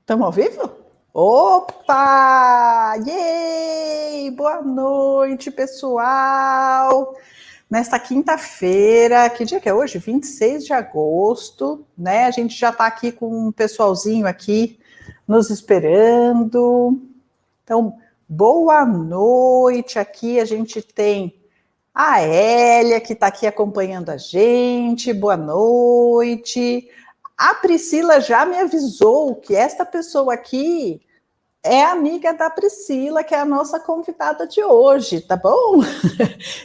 Estamos ao vivo? Opa! Yay! Boa noite, pessoal! Nesta quinta-feira, que dia que é hoje? 26 de agosto, né? A gente já está aqui com um pessoalzinho aqui nos esperando. Então, boa noite. Aqui a gente tem a Hélia, que está aqui acompanhando a gente. Boa noite. A Priscila já me avisou que esta pessoa aqui é amiga da Priscila, que é a nossa convidada de hoje, tá bom?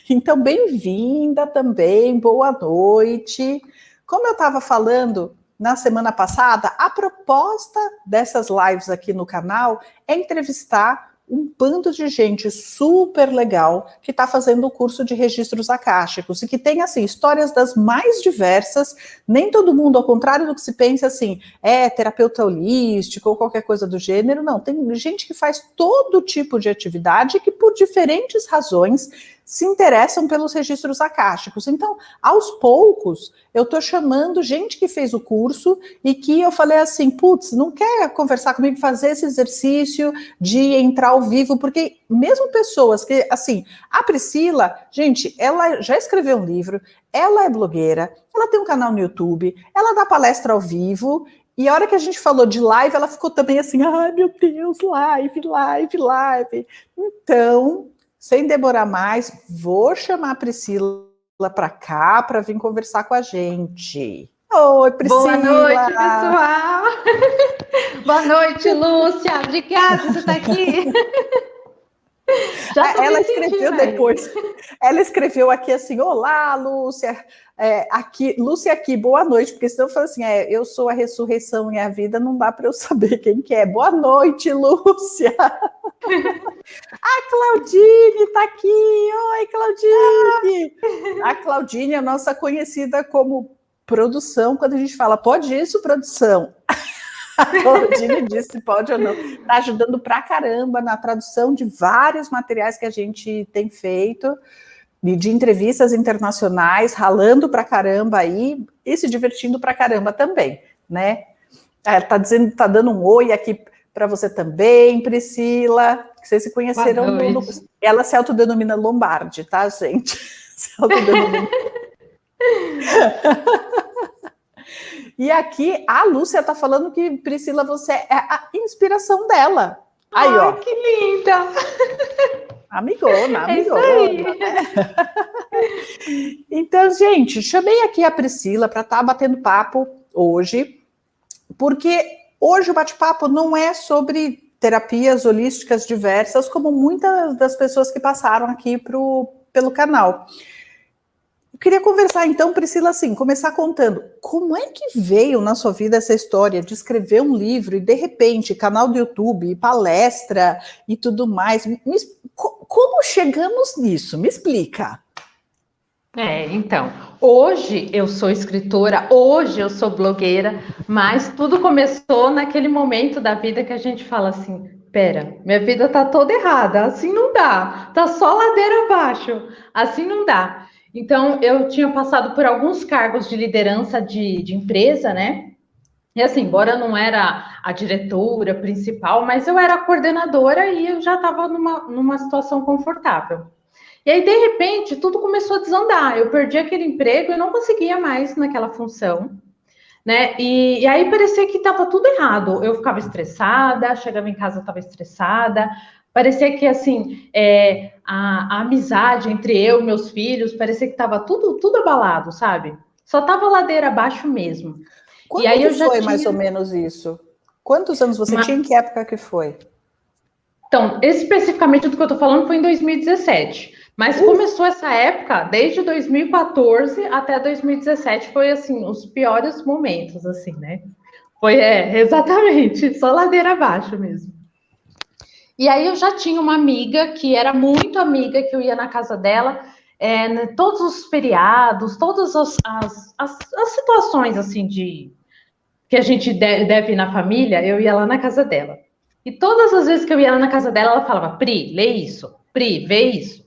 Então, bem-vinda também, boa noite. Como eu estava falando na semana passada, a proposta dessas lives aqui no canal é entrevistar um bando de gente super legal que está fazendo o curso de registros acásticos e que tem, assim, histórias das mais diversas. Nem todo mundo, ao contrário do que se pensa, assim, é terapeuta holístico ou qualquer coisa do gênero. Não, tem gente que faz todo tipo de atividade que, por diferentes razões, se interessam pelos registros acásticos. Então, aos poucos, eu estou chamando gente que fez o curso e que eu falei assim, putz, não quer conversar comigo, fazer esse exercício de entrar ao vivo, porque mesmo pessoas que, assim, a Priscila, gente, ela já escreveu um livro, ela é blogueira, ela tem um canal no YouTube, ela dá palestra ao vivo, e a hora que a gente falou de live, ela ficou também assim, ai meu Deus, live. Então, sem demorar mais, vou chamar a Priscila para cá para vir conversar com a gente. Oi, Priscila! Boa noite, pessoal! Boa noite, Lúcia! Obrigada por você estar aqui! Já ela escreveu depois. Ela escreveu aqui assim: olá, Lúcia. Lúcia aqui, boa noite, porque senão eu falo assim: eu sou a ressurreição e a vida, não dá para eu saber quem que é. Boa noite, Lúcia. A Claudine está aqui. Oi, Claudine. A Claudine é nossa conhecida como produção, quando a gente fala, pode isso, produção? A Claudine disse pode ou não. Está ajudando pra caramba na tradução de vários materiais que a gente tem feito, de entrevistas internacionais, ralando pra caramba aí e se divertindo pra caramba também, né? Tá dizendo, tá dando um oi aqui para você também, Priscila, que vocês se conheceram ela se autodenomina Lombardi, tá, gente? Se autodenomina. E aqui a Lúcia tá falando que, Priscila, você é a inspiração dela. Aí, ai, ó. Que linda! Amigona. É isso aí. Né? Então, gente, chamei aqui a Priscila para estar batendo papo hoje, porque hoje o bate-papo não é sobre terapias holísticas diversas, como muitas das pessoas que passaram aqui pelo canal. Eu queria conversar então, Priscila, assim, começar contando como é que veio na sua vida essa história de escrever um livro e de repente canal do YouTube, palestra e tudo mais. Como chegamos nisso? Me explica. Então, hoje eu sou escritora, hoje eu sou blogueira, mas tudo começou naquele momento da vida que a gente fala assim, pera, minha vida tá toda errada, assim não dá, tá só ladeira abaixo, assim não dá. Então, eu tinha passado por alguns cargos de liderança de empresa, né? E assim, embora eu não era a diretora principal, mas eu era a coordenadora e eu já estava numa situação confortável. E aí, de repente, tudo começou a desandar. Eu perdi aquele emprego, eu não conseguia mais naquela função, né? E aí parecia que estava tudo errado. Eu ficava estressada, chegava em casa, estava estressada. Parecia que, assim, a amizade entre eu e meus filhos, parecia que estava tudo abalado, sabe? Só estava ladeira abaixo mesmo. Quando E aí que eu já foi tinha... mais ou menos isso? Quantos anos você tinha? Em que época que foi? Então, especificamente do que eu tô falando foi em 2017. Mas começou essa época, desde 2014 até 2017, foi assim, os piores momentos, assim, né? Foi, exatamente, só ladeira abaixo mesmo. E aí eu já tinha uma amiga que era muito amiga, que eu ia na casa dela, todos os feriados, todas as situações, assim, que a gente deve ir na família, eu ia lá na casa dela. E todas as vezes que eu ia lá na casa dela, ela falava, Pri, lê isso, Pri, vê isso.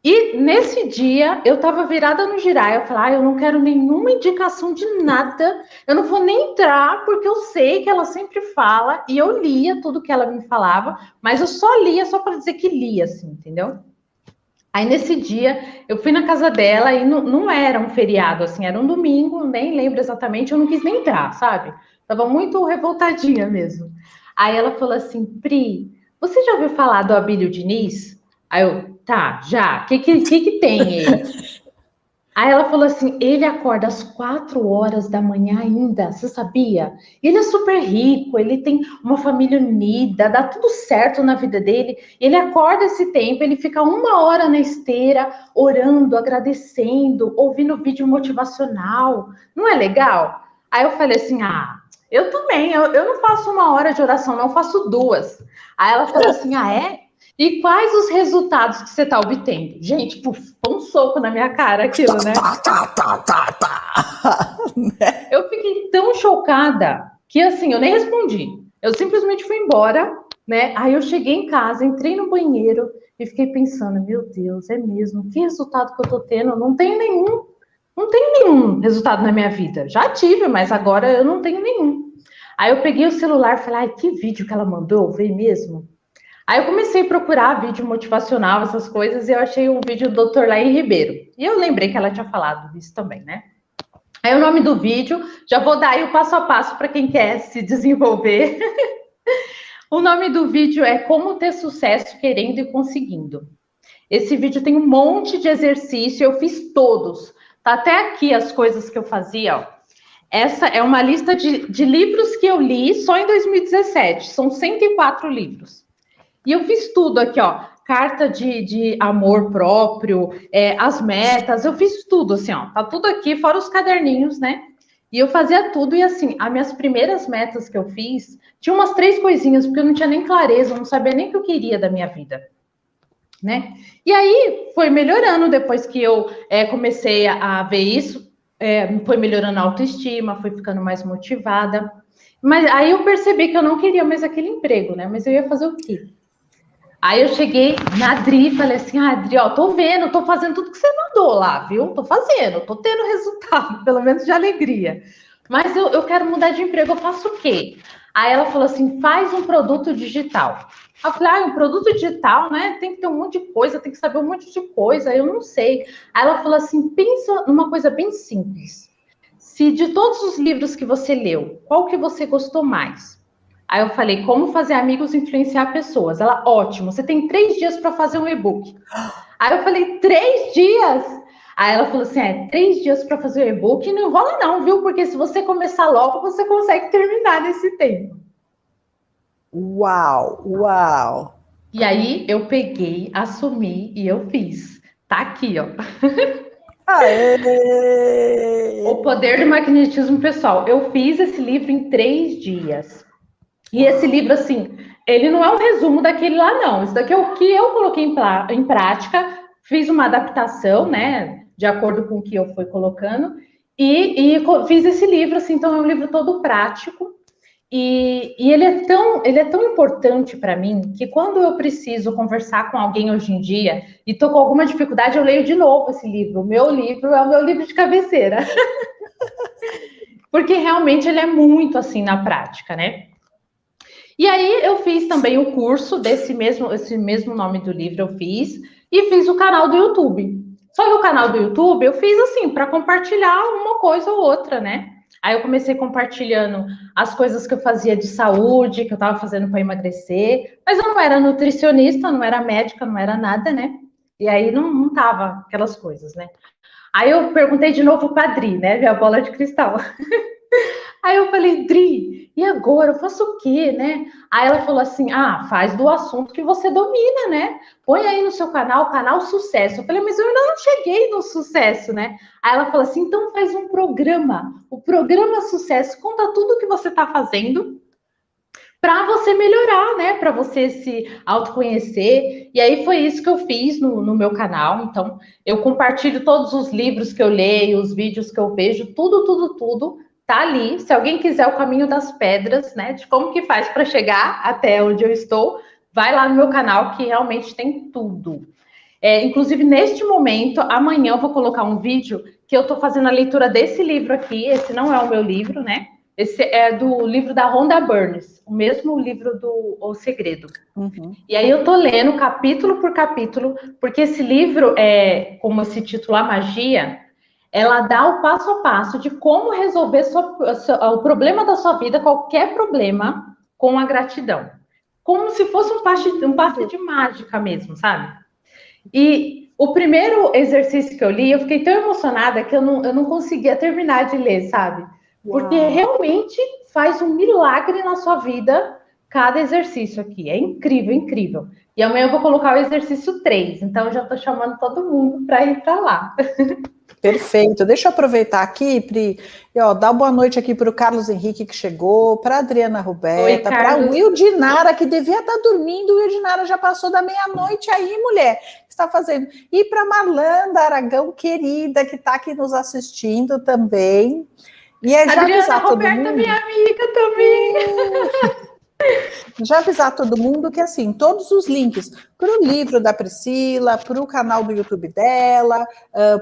E nesse dia, eu estava virada no Jiraya, eu falei, eu não quero nenhuma indicação de nada, eu não vou nem entrar, porque eu sei que ela sempre fala, e eu lia tudo que ela me falava, mas eu só lia só para dizer que lia, assim, entendeu? Aí nesse dia, eu fui na casa dela e não era um feriado, assim, era um domingo, nem lembro exatamente, eu não quis nem entrar, sabe? Tava muito revoltadinha mesmo. Aí ela falou assim, Pri, você já ouviu falar do Abílio Diniz? Aí eu, tá, já. O que tem ele? Aí ela falou assim, ele acorda às 4 horas da manhã ainda, você sabia? Ele é super rico, ele tem uma família unida, dá tudo certo na vida dele. Ele acorda esse tempo, ele fica 1 hora na esteira, orando, agradecendo, ouvindo vídeo motivacional. Não é legal? Aí eu falei assim, eu também, eu não faço 1 hora de oração, não, eu faço 2. Aí ela falou assim, é? E quais os resultados que você está obtendo? Gente, puf, um soco na minha cara aquilo, né? Eu fiquei tão chocada que, assim, eu nem respondi. Eu simplesmente fui embora, né? Aí eu cheguei em casa, entrei no banheiro e fiquei pensando, meu Deus, é mesmo? Que resultado que eu tô tendo? Eu não tenho nenhum. Não tenho nenhum resultado na minha vida. Já tive, mas agora eu não tenho nenhum. Aí eu peguei o celular e falei, ai, que vídeo que ela mandou, veio mesmo? Aí eu comecei a procurar vídeo motivacional, essas coisas, e eu achei um vídeo do Dr. Laí Ribeiro. E eu lembrei que ela tinha falado disso também, né? Aí o nome do vídeo, já vou dar aí o passo a passo para quem quer se desenvolver. O nome do vídeo é Como Ter Sucesso Querendo e Conseguindo. Esse vídeo tem um monte de exercício, eu fiz todos. Tá até aqui as coisas que eu fazia, ó. Essa é uma lista de livros que eu li só em 2017. São 104 livros. E eu fiz tudo aqui, ó. Carta de amor próprio, as metas, eu fiz tudo, assim, ó. Tá tudo aqui, fora os caderninhos, né? E eu fazia tudo, e assim, as minhas primeiras metas que eu fiz, tinha umas 3 coisinhas, porque eu não tinha nem clareza, eu não sabia nem o que eu queria da minha vida, né? E aí foi melhorando depois que eu comecei a ver isso, foi melhorando a autoestima, foi ficando mais motivada. Mas aí eu percebi que eu não queria mais aquele emprego, né? Mas eu ia fazer o quê? Aí eu cheguei na Adri e falei assim, Adri, ó, tô vendo, tô fazendo tudo que você mandou lá, viu? Tô fazendo, tô tendo resultado, pelo menos de alegria. Mas eu quero mudar de emprego, eu faço o quê? Aí ela falou assim, faz um produto digital. Eu falei, um produto digital, né? Tem que ter um monte de coisa, tem que saber um monte de coisa, eu não sei. Aí ela falou assim, pensa numa coisa bem simples. Se de todos os livros que você leu, qual que você gostou mais? Aí eu falei, como fazer amigos influenciar pessoas? Ela, ótimo, você tem 3 dias para fazer um e-book. Aí eu falei, 3 dias? Aí ela falou assim, 3 dias para fazer o e-book, não enrola não, viu? Porque se você começar logo, você consegue terminar nesse tempo. Uau, uau. E aí eu peguei, assumi e eu fiz. Tá aqui, ó. Aê! O Poder do Magnetismo Pessoal. Eu fiz esse livro em 3 dias. E esse livro, assim, ele não é um resumo daquele lá, não. Isso daqui é o que eu coloquei em prática, fiz uma adaptação, né, de acordo com o que eu fui colocando, e fiz esse livro, assim, então é um livro todo prático, e ele é tão importante para mim, que quando eu preciso conversar com alguém hoje em dia, e tô com alguma dificuldade, eu leio de novo esse livro. O meu livro é o meu livro de cabeceira. Porque realmente ele é muito, assim, na prática, né? E aí eu fiz também o curso esse mesmo nome do livro eu fiz, e fiz o canal do YouTube. Só que o canal do YouTube eu fiz assim, para compartilhar uma coisa ou outra, né? Aí eu comecei compartilhando as coisas que eu fazia de saúde, que eu estava fazendo para emagrecer, mas eu não era nutricionista, não era médica, não era nada, né? E aí não tava aquelas coisas, né? Aí eu perguntei de novo para a Adri, né? Minha bola de cristal. Aí eu falei, Dri, e agora? Eu faço o quê, né? Aí ela falou assim, faz do assunto que você domina, né? Põe aí no seu canal sucesso. Eu falei, mas eu ainda não cheguei no sucesso, né? Aí ela falou assim, então faz um programa. O programa sucesso conta tudo que você está fazendo para você melhorar, né? Para você se autoconhecer. E aí foi isso que eu fiz no meu canal. Então, eu compartilho todos os livros que eu leio, os vídeos que eu vejo, tudo tá ali. Se alguém quiser o caminho das pedras, né? De como que faz para chegar até onde eu estou, vai lá no meu canal que realmente tem tudo. Inclusive, neste momento, amanhã eu vou colocar um vídeo que eu estou fazendo a leitura desse livro aqui. Esse não é o meu livro, né? Esse é do livro da Rhonda Burns, o mesmo livro do O Segredo. Uhum. E aí eu tô lendo capítulo por capítulo, porque esse livro, como esse título, A Magia, ela dá o passo a passo de como resolver o problema da sua vida, qualquer problema, com a gratidão. Como se fosse um passe de mágica mesmo, sabe? E o primeiro exercício que eu li, eu fiquei tão emocionada que eu não conseguia terminar de ler, sabe? Porque realmente faz um milagre na sua vida cada exercício aqui. É incrível, incrível. E amanhã eu vou colocar o exercício 3, então eu já estou chamando todo mundo para ir para lá. Perfeito. Deixa eu aproveitar aqui, Pri, e dar boa noite aqui para o Carlos Henrique, que chegou, para a Adriana Roberta, para o Wildinara, que devia estar dormindo. O Wildinara já passou da meia-noite aí, mulher. O que está fazendo? E para Marlanda Aragão, querida, que está aqui nos assistindo também. E já Adriana Roberta, minha amiga também. Já avisar todo mundo que, assim, todos os links para o livro da Priscila, para o canal do YouTube dela,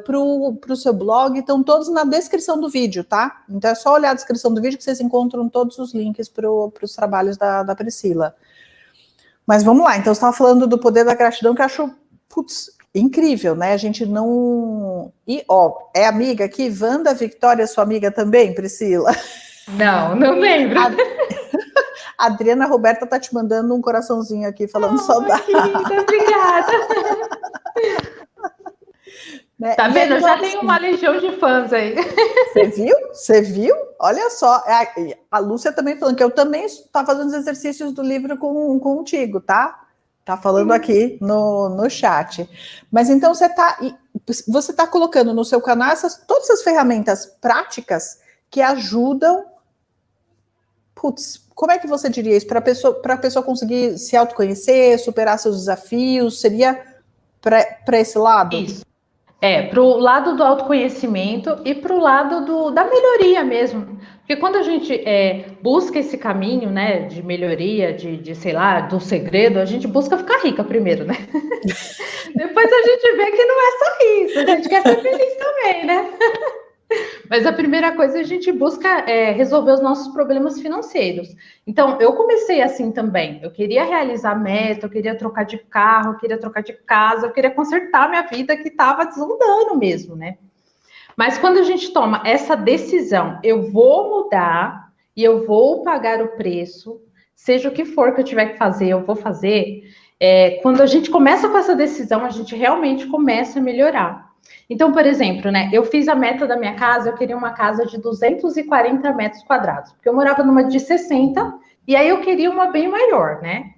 para o seu blog, estão todos na descrição do vídeo, tá? Então é só olhar a descrição do vídeo que vocês encontram todos os links para os trabalhos da Priscila. Mas vamos lá, então você estava falando do poder da gratidão, que eu acho, incrível, né? A gente não... E, é amiga aqui? Wanda Victoria, sua amiga também, Priscila? Não lembro. A Adriana Roberta tá te mandando um coraçãozinho aqui, falando saudade. Querida, obrigada. Né? Tá vendo? Eu já tenho uma legião de fãs aí. Você viu? Olha só. A Lúcia também falando que eu também estou fazendo os exercícios do livro contigo, tá? Tá falando aqui no chat. Mas então você tá colocando no seu canal todas essas ferramentas práticas que ajudam. Como é que você diria isso? Para a pessoa conseguir se autoconhecer, superar seus desafios, seria para esse lado? Isso. Para o lado do autoconhecimento e para o lado da melhoria mesmo. Porque quando a gente busca esse caminho, né, de melhoria, sei lá, do segredo, a gente busca ficar rica primeiro, né? Depois a gente vê que não é só isso, a gente quer ser feliz também, né? Mas a primeira coisa, a gente busca resolver os nossos problemas financeiros. Então, eu comecei assim também. Eu queria realizar meta, eu queria trocar de carro, eu queria trocar de casa, eu queria consertar minha vida que estava desandando mesmo, né? Mas quando a gente toma essa decisão, eu vou mudar e eu vou pagar o preço, seja o que for que eu tiver que fazer, eu vou fazer. Quando a gente começa com essa decisão, a gente realmente começa a melhorar. Então, por exemplo, né, eu fiz a meta da minha casa, eu queria uma casa de 240 metros quadrados, porque eu morava numa de 60, e aí eu queria uma bem maior, né?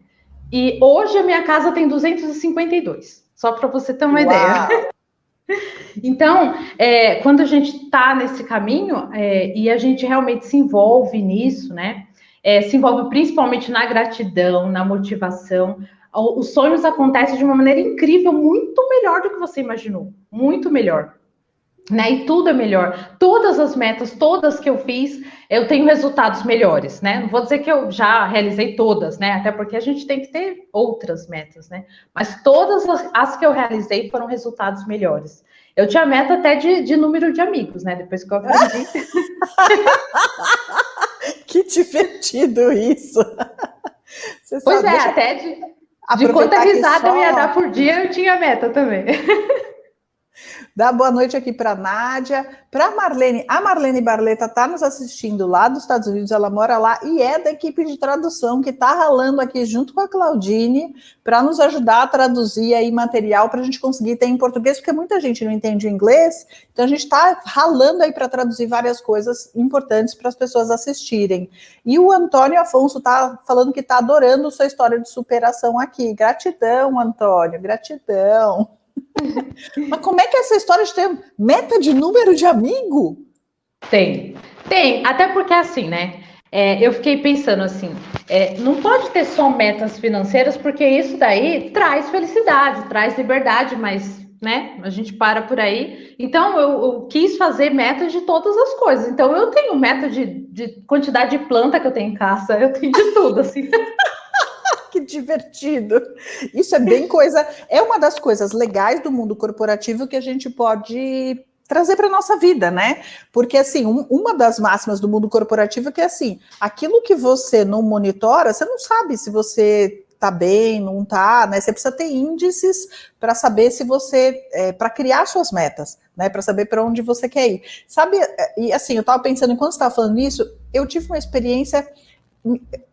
E hoje a minha casa tem 252, só para você ter uma ideia. Então, quando a gente está nesse caminho, e a gente realmente se envolve nisso, né? Se envolve principalmente na gratidão, na motivação, os sonhos acontecem de uma maneira incrível, muito melhor do que você imaginou, muito melhor, né? E tudo é melhor. Todas as metas, todas que eu fiz, eu tenho resultados melhores, né? Não vou dizer que eu já realizei todas, né? Até porque a gente tem que ter outras metas, né? Mas todas as que eu realizei foram resultados melhores. Eu tinha meta até de número de amigos, né? Depois que eu aprendi. Que divertido isso! Pois até de quanta risada eu ia dar por dia, eu tinha meta também. Dá boa noite aqui para a Nádia, para a Marlene. A Marlene Barleta está nos assistindo lá dos Estados Unidos, ela mora lá e é da equipe de tradução que está ralando aqui junto com a Claudine para nos ajudar a traduzir aí material para a gente conseguir ter em português, porque muita gente não entende o inglês, então a gente está ralando aí para traduzir várias coisas importantes para as pessoas assistirem. E o Antônio Afonso está falando que está adorando sua história de superação aqui. Gratidão, Antônio, gratidão. Mas como é que é essa história de ter meta de número de amigo? Tem, até porque assim, né? Eu fiquei pensando assim, não pode ter só metas financeiras, porque isso daí traz felicidade, traz liberdade, mas, né? A gente para por aí. Então, eu quis fazer metas de todas as coisas. Então, eu tenho meta de quantidade de planta que eu tenho em casa, eu tenho de tudo, assim. Que divertido. Isso é bem coisa, é uma das coisas legais do mundo corporativo que a gente pode trazer para a nossa vida, né? Porque, assim, uma das máximas do mundo corporativo é que, assim, aquilo que você não monitora, você não sabe se você tá bem, não tá, né? Você precisa ter índices para saber se você, para criar suas metas, né? Para saber para onde você quer ir. Sabe, e assim, eu estava pensando, enquanto você estava falando isso, eu tive uma experiência,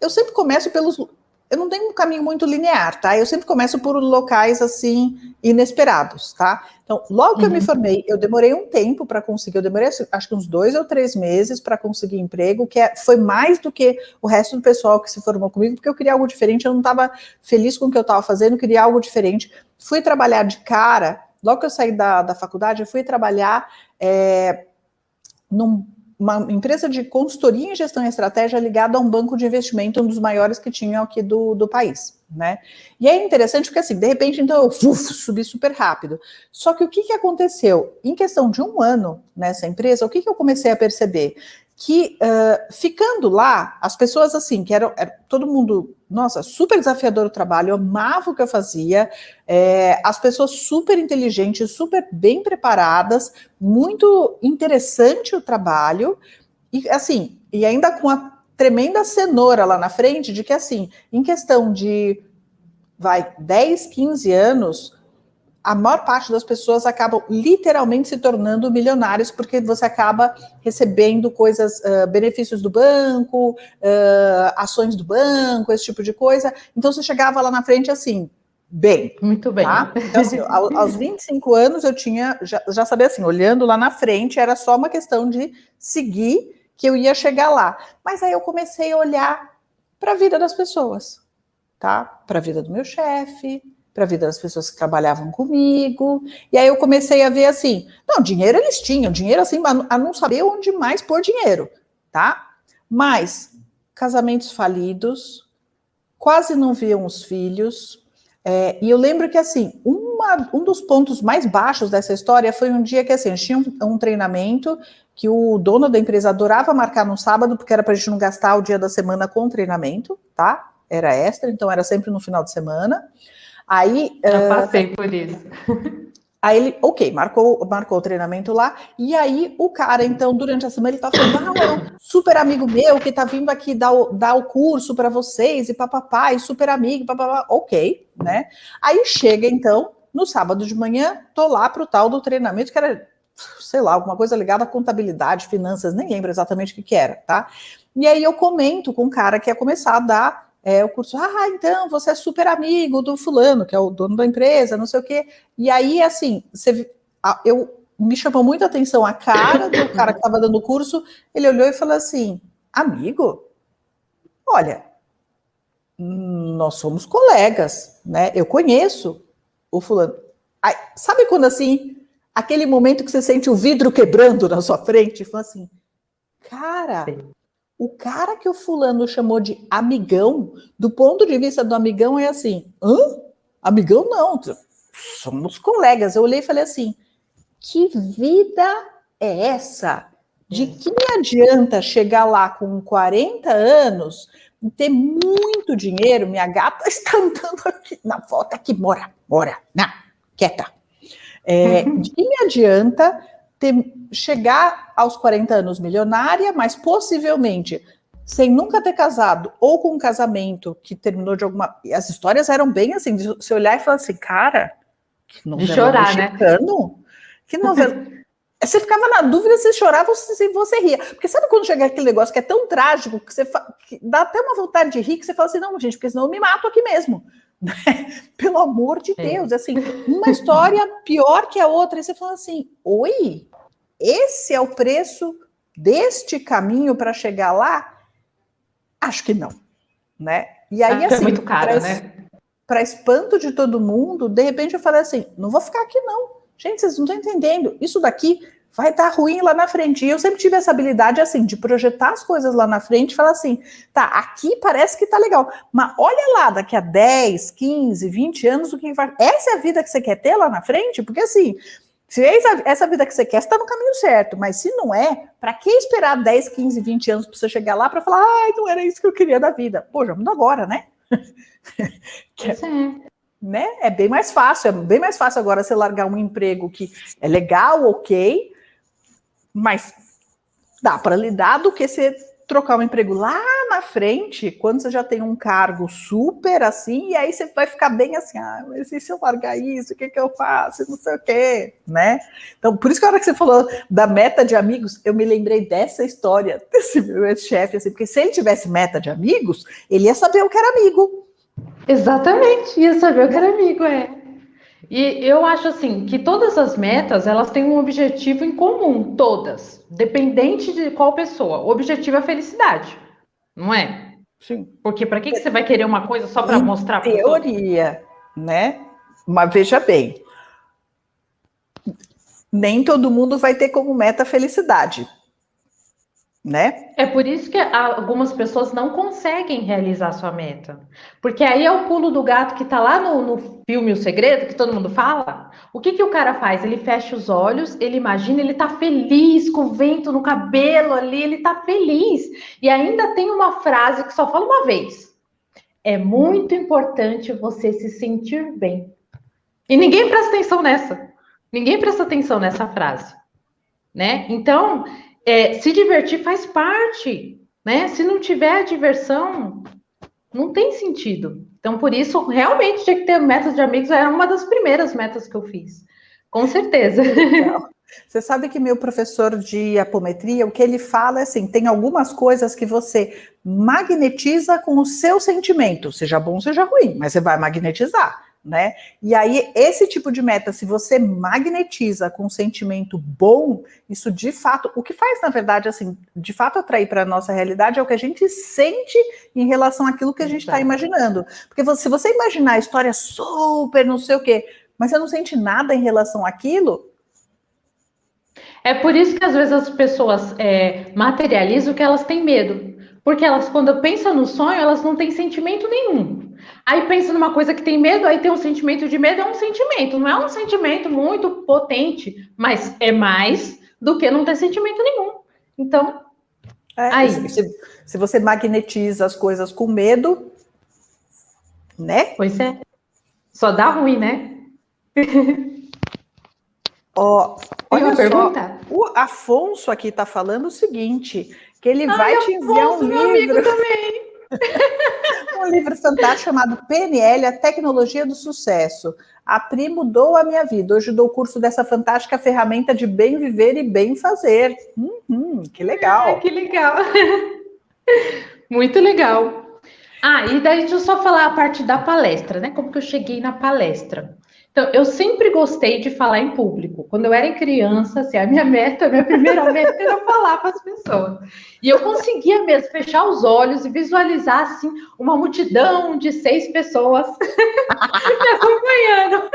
eu sempre começo pelos, eu não tenho um caminho muito linear, tá? Eu sempre começo por locais, assim, inesperados, tá? Então, logo que eu me formei, eu demorei um tempo para conseguir, eu demorei, acho que uns 2 ou 3 meses para conseguir emprego, que foi mais do que o resto do pessoal que se formou comigo, porque eu queria algo diferente, eu não estava feliz com o que eu estava fazendo, eu queria algo diferente. Fui trabalhar de cara, logo que eu saí da faculdade, eu fui trabalhar numa empresa de consultoria em gestão e estratégia ligada a um banco de investimento, um dos maiores que tinham aqui do país, né? E é interessante porque, assim, de repente, então, eu subi super rápido. Só que o que aconteceu? Em questão de um ano nessa empresa, o que eu comecei a perceber? Que ficando lá, as pessoas, assim, que era todo mundo, nossa, super desafiador o trabalho, eu amava o que eu fazia, as pessoas super inteligentes, super bem preparadas, muito interessante o trabalho, e assim, e ainda com a tremenda cenoura lá na frente, de que assim, em questão de 10, 15 anos, a maior parte das pessoas acabam literalmente se tornando milionários, porque você acaba recebendo coisas, benefícios do banco, ações do banco, esse tipo de coisa. Então você chegava lá na frente assim, bem. Muito bem. Tá? Então, assim, aos 25 anos eu tinha, já sabia assim, olhando lá na frente, era só uma questão de seguir que eu ia chegar lá. Mas aí eu comecei a olhar para a vida das pessoas, tá? Para a vida do meu chefe, para a vida das pessoas que trabalhavam comigo, e aí eu comecei a ver assim, não, dinheiro eles tinham, dinheiro assim, a não saber onde mais pôr dinheiro, tá? Mas casamentos falidos, quase não viam os filhos, e eu lembro que assim, um dos pontos mais baixos dessa história foi um dia que assim, a gente tinha um treinamento que o dono da empresa adorava marcar no sábado, porque era para a gente não gastar o dia da semana com treinamento, tá? Era extra, então era sempre no final de semana. Aí, já passei por isso. Aí ele, ok, marcou o treinamento lá, e aí o cara, então, durante a semana, ele tá falando, é um super amigo meu que tá vindo aqui dar o curso para vocês, e papapá, e super amigo, papapá, ok, né? Aí chega, então, no sábado de manhã, tô lá pro tal do treinamento, que era, sei lá, alguma coisa ligada à contabilidade, finanças, nem lembro exatamente o que era, tá? E aí eu comento com o cara que ia começar a dar o curso, então, você é super amigo do fulano, que é o dono da empresa, não sei o quê. E aí, assim, me chamou muito a atenção a cara do cara que estava dando o curso, ele olhou e falou assim, amigo, olha, nós somos colegas, né? Eu conheço o fulano. Aí, sabe quando, assim, aquele momento que você sente o vidro quebrando na sua frente? E fala assim, cara... Sim. O cara que o fulano chamou de amigão, do ponto de vista do amigão, é assim, amigão não, somos colegas. Eu olhei e falei assim, que vida é essa? De que me adianta chegar lá com 40 anos e ter muito dinheiro? Minha gata está andando aqui na foto, aqui, mora, não, quieta. De que me adianta chegar aos 40 anos milionária, mas possivelmente sem nunca ter casado, ou com um casamento que terminou de alguma... As histórias eram bem assim, de você olhar e falar assim, cara, que novela de chorar, mexicano, né? Que novela... Você ficava na dúvida se chorava ou se você ria. Porque sabe quando chega aquele negócio que é tão trágico, que dá até uma vontade de rir, que você fala assim, não, gente, porque senão eu me mato aqui mesmo. Pelo amor de Deus, assim, uma história pior que a outra, e você fala assim, oi, esse é o preço deste caminho para chegar lá? Acho que não, né? E aí, assim, é muito caro, né? Para espanto de todo mundo, de repente eu falei assim, não vou ficar aqui não. Gente, vocês não estão entendendo, isso daqui vai estar ruim lá na frente. E eu sempre tive essa habilidade, assim, de projetar as coisas lá na frente e falar assim, tá, aqui parece que tá legal, mas olha lá, daqui a 10, 15, 20 anos, o que vai... Essa é a vida que você quer ter lá na frente? Porque, assim, se essa vida que você quer, você tá no caminho certo, mas se não é, para que esperar 10, 15, 20 anos para você chegar lá para falar, não era isso que eu queria da vida? Pô, já muda agora, né? Pois é. Né? É bem mais fácil agora você largar um emprego que é legal, ok, mas dá para lidar do que você trocar um emprego lá na frente, quando você já tem um cargo super assim, e aí você vai ficar bem assim, mas e se eu largar isso, o que eu faço? Não sei o quê, né? Então, por isso que a hora que você falou da meta de amigos, eu me lembrei dessa história desse meu ex-chefe, assim, porque se ele tivesse meta de amigos, ele ia saber o que era amigo. Exatamente, ia saber o que era amigo, é. E eu acho assim que todas as metas elas têm um objetivo em comum, todas, dependente de qual pessoa. O objetivo é a felicidade, não é? Sim. Porque para que você vai querer uma coisa só para mostrar para os outros? Teoria, né? Mas veja bem, nem todo mundo vai ter como meta a felicidade, né? É por isso que algumas pessoas não conseguem realizar sua meta. Porque aí é o pulo do gato que tá lá no filme O Segredo, que todo mundo fala. O que que o cara faz? Ele fecha os olhos, ele imagina, ele tá feliz com o vento no cabelo ali, ele tá feliz. E ainda tem uma frase que só fala uma vez. É muito importante você se sentir bem. E ninguém presta atenção nessa. Ninguém presta atenção nessa frase, né? Então, se divertir faz parte, né? Se não tiver diversão, não tem sentido. Então, por isso, realmente tinha que ter metas de amigos, era uma das primeiras metas que eu fiz. Com certeza. Legal. Você sabe que meu professor de apometria, o que ele fala é assim, tem algumas coisas que você magnetiza com o seu sentimento, seja bom, seja ruim, mas você vai magnetizar, né? E aí, esse tipo de meta, se você magnetiza com um sentimento bom, isso de fato, o que faz, na verdade, assim, de fato atrair para a nossa realidade é o que a gente sente em relação àquilo que a gente está imaginando. Porque se você imaginar a história super não sei o quê, mas você não sente nada em relação àquilo. É por isso que às vezes as pessoas materializam que elas têm medo. Porque elas, quando pensam no sonho, elas não têm sentimento nenhum. Aí pensa numa coisa que tem medo, aí tem um sentimento de medo, é um sentimento. Não é um sentimento muito potente, mas é mais do que não ter sentimento nenhum. Então, aí. Se você magnetiza as coisas com medo, né? Pois é. Só dá ruim, né? Olha só, o Afonso aqui está falando o seguinte, que ele vai te enviar um livro. Meu amigo também. Um livro fantástico chamado PNL, a Tecnologia do Sucesso. A Pri mudou a minha vida. Hoje dou o curso dessa fantástica ferramenta de bem viver e bem fazer. Que legal. Que legal. Muito legal. E daí deixa eu só falar a parte da palestra, né? Como que eu cheguei na palestra. Então, eu sempre gostei de falar em público. Quando eu era criança, assim, a minha primeira meta era falar com as pessoas. E eu conseguia mesmo fechar os olhos e visualizar, assim, uma multidão de 6 pessoas me acompanhando.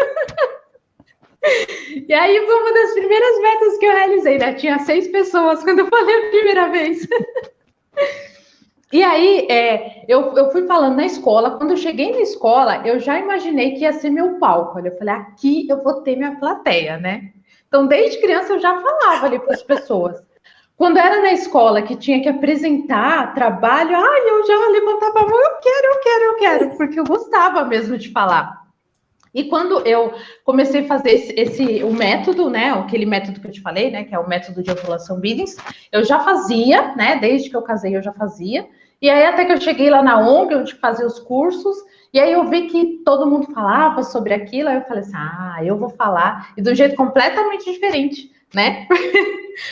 E aí foi uma das primeiras metas que eu realizei, né? Tinha 6 pessoas quando eu falei a primeira vez. E aí, eu fui falando na escola. Quando eu cheguei na escola, eu já imaginei que ia ser meu palco. Eu falei, aqui eu vou ter minha plateia, né? Então, desde criança, eu já falava ali para as pessoas. Quando era na escola, que tinha que apresentar trabalho, eu já levantava a mão, eu quero, porque eu gostava mesmo de falar. E quando eu comecei a fazer o método, né, aquele método que eu te falei, né, que é o método de ovulação Billings, eu já fazia, né, desde que eu casei eu já fazia, e aí até que eu cheguei lá na ONG, onde fazia os cursos, e aí eu vi que todo mundo falava sobre aquilo, aí eu falei assim, eu vou falar, e de um jeito completamente diferente, né,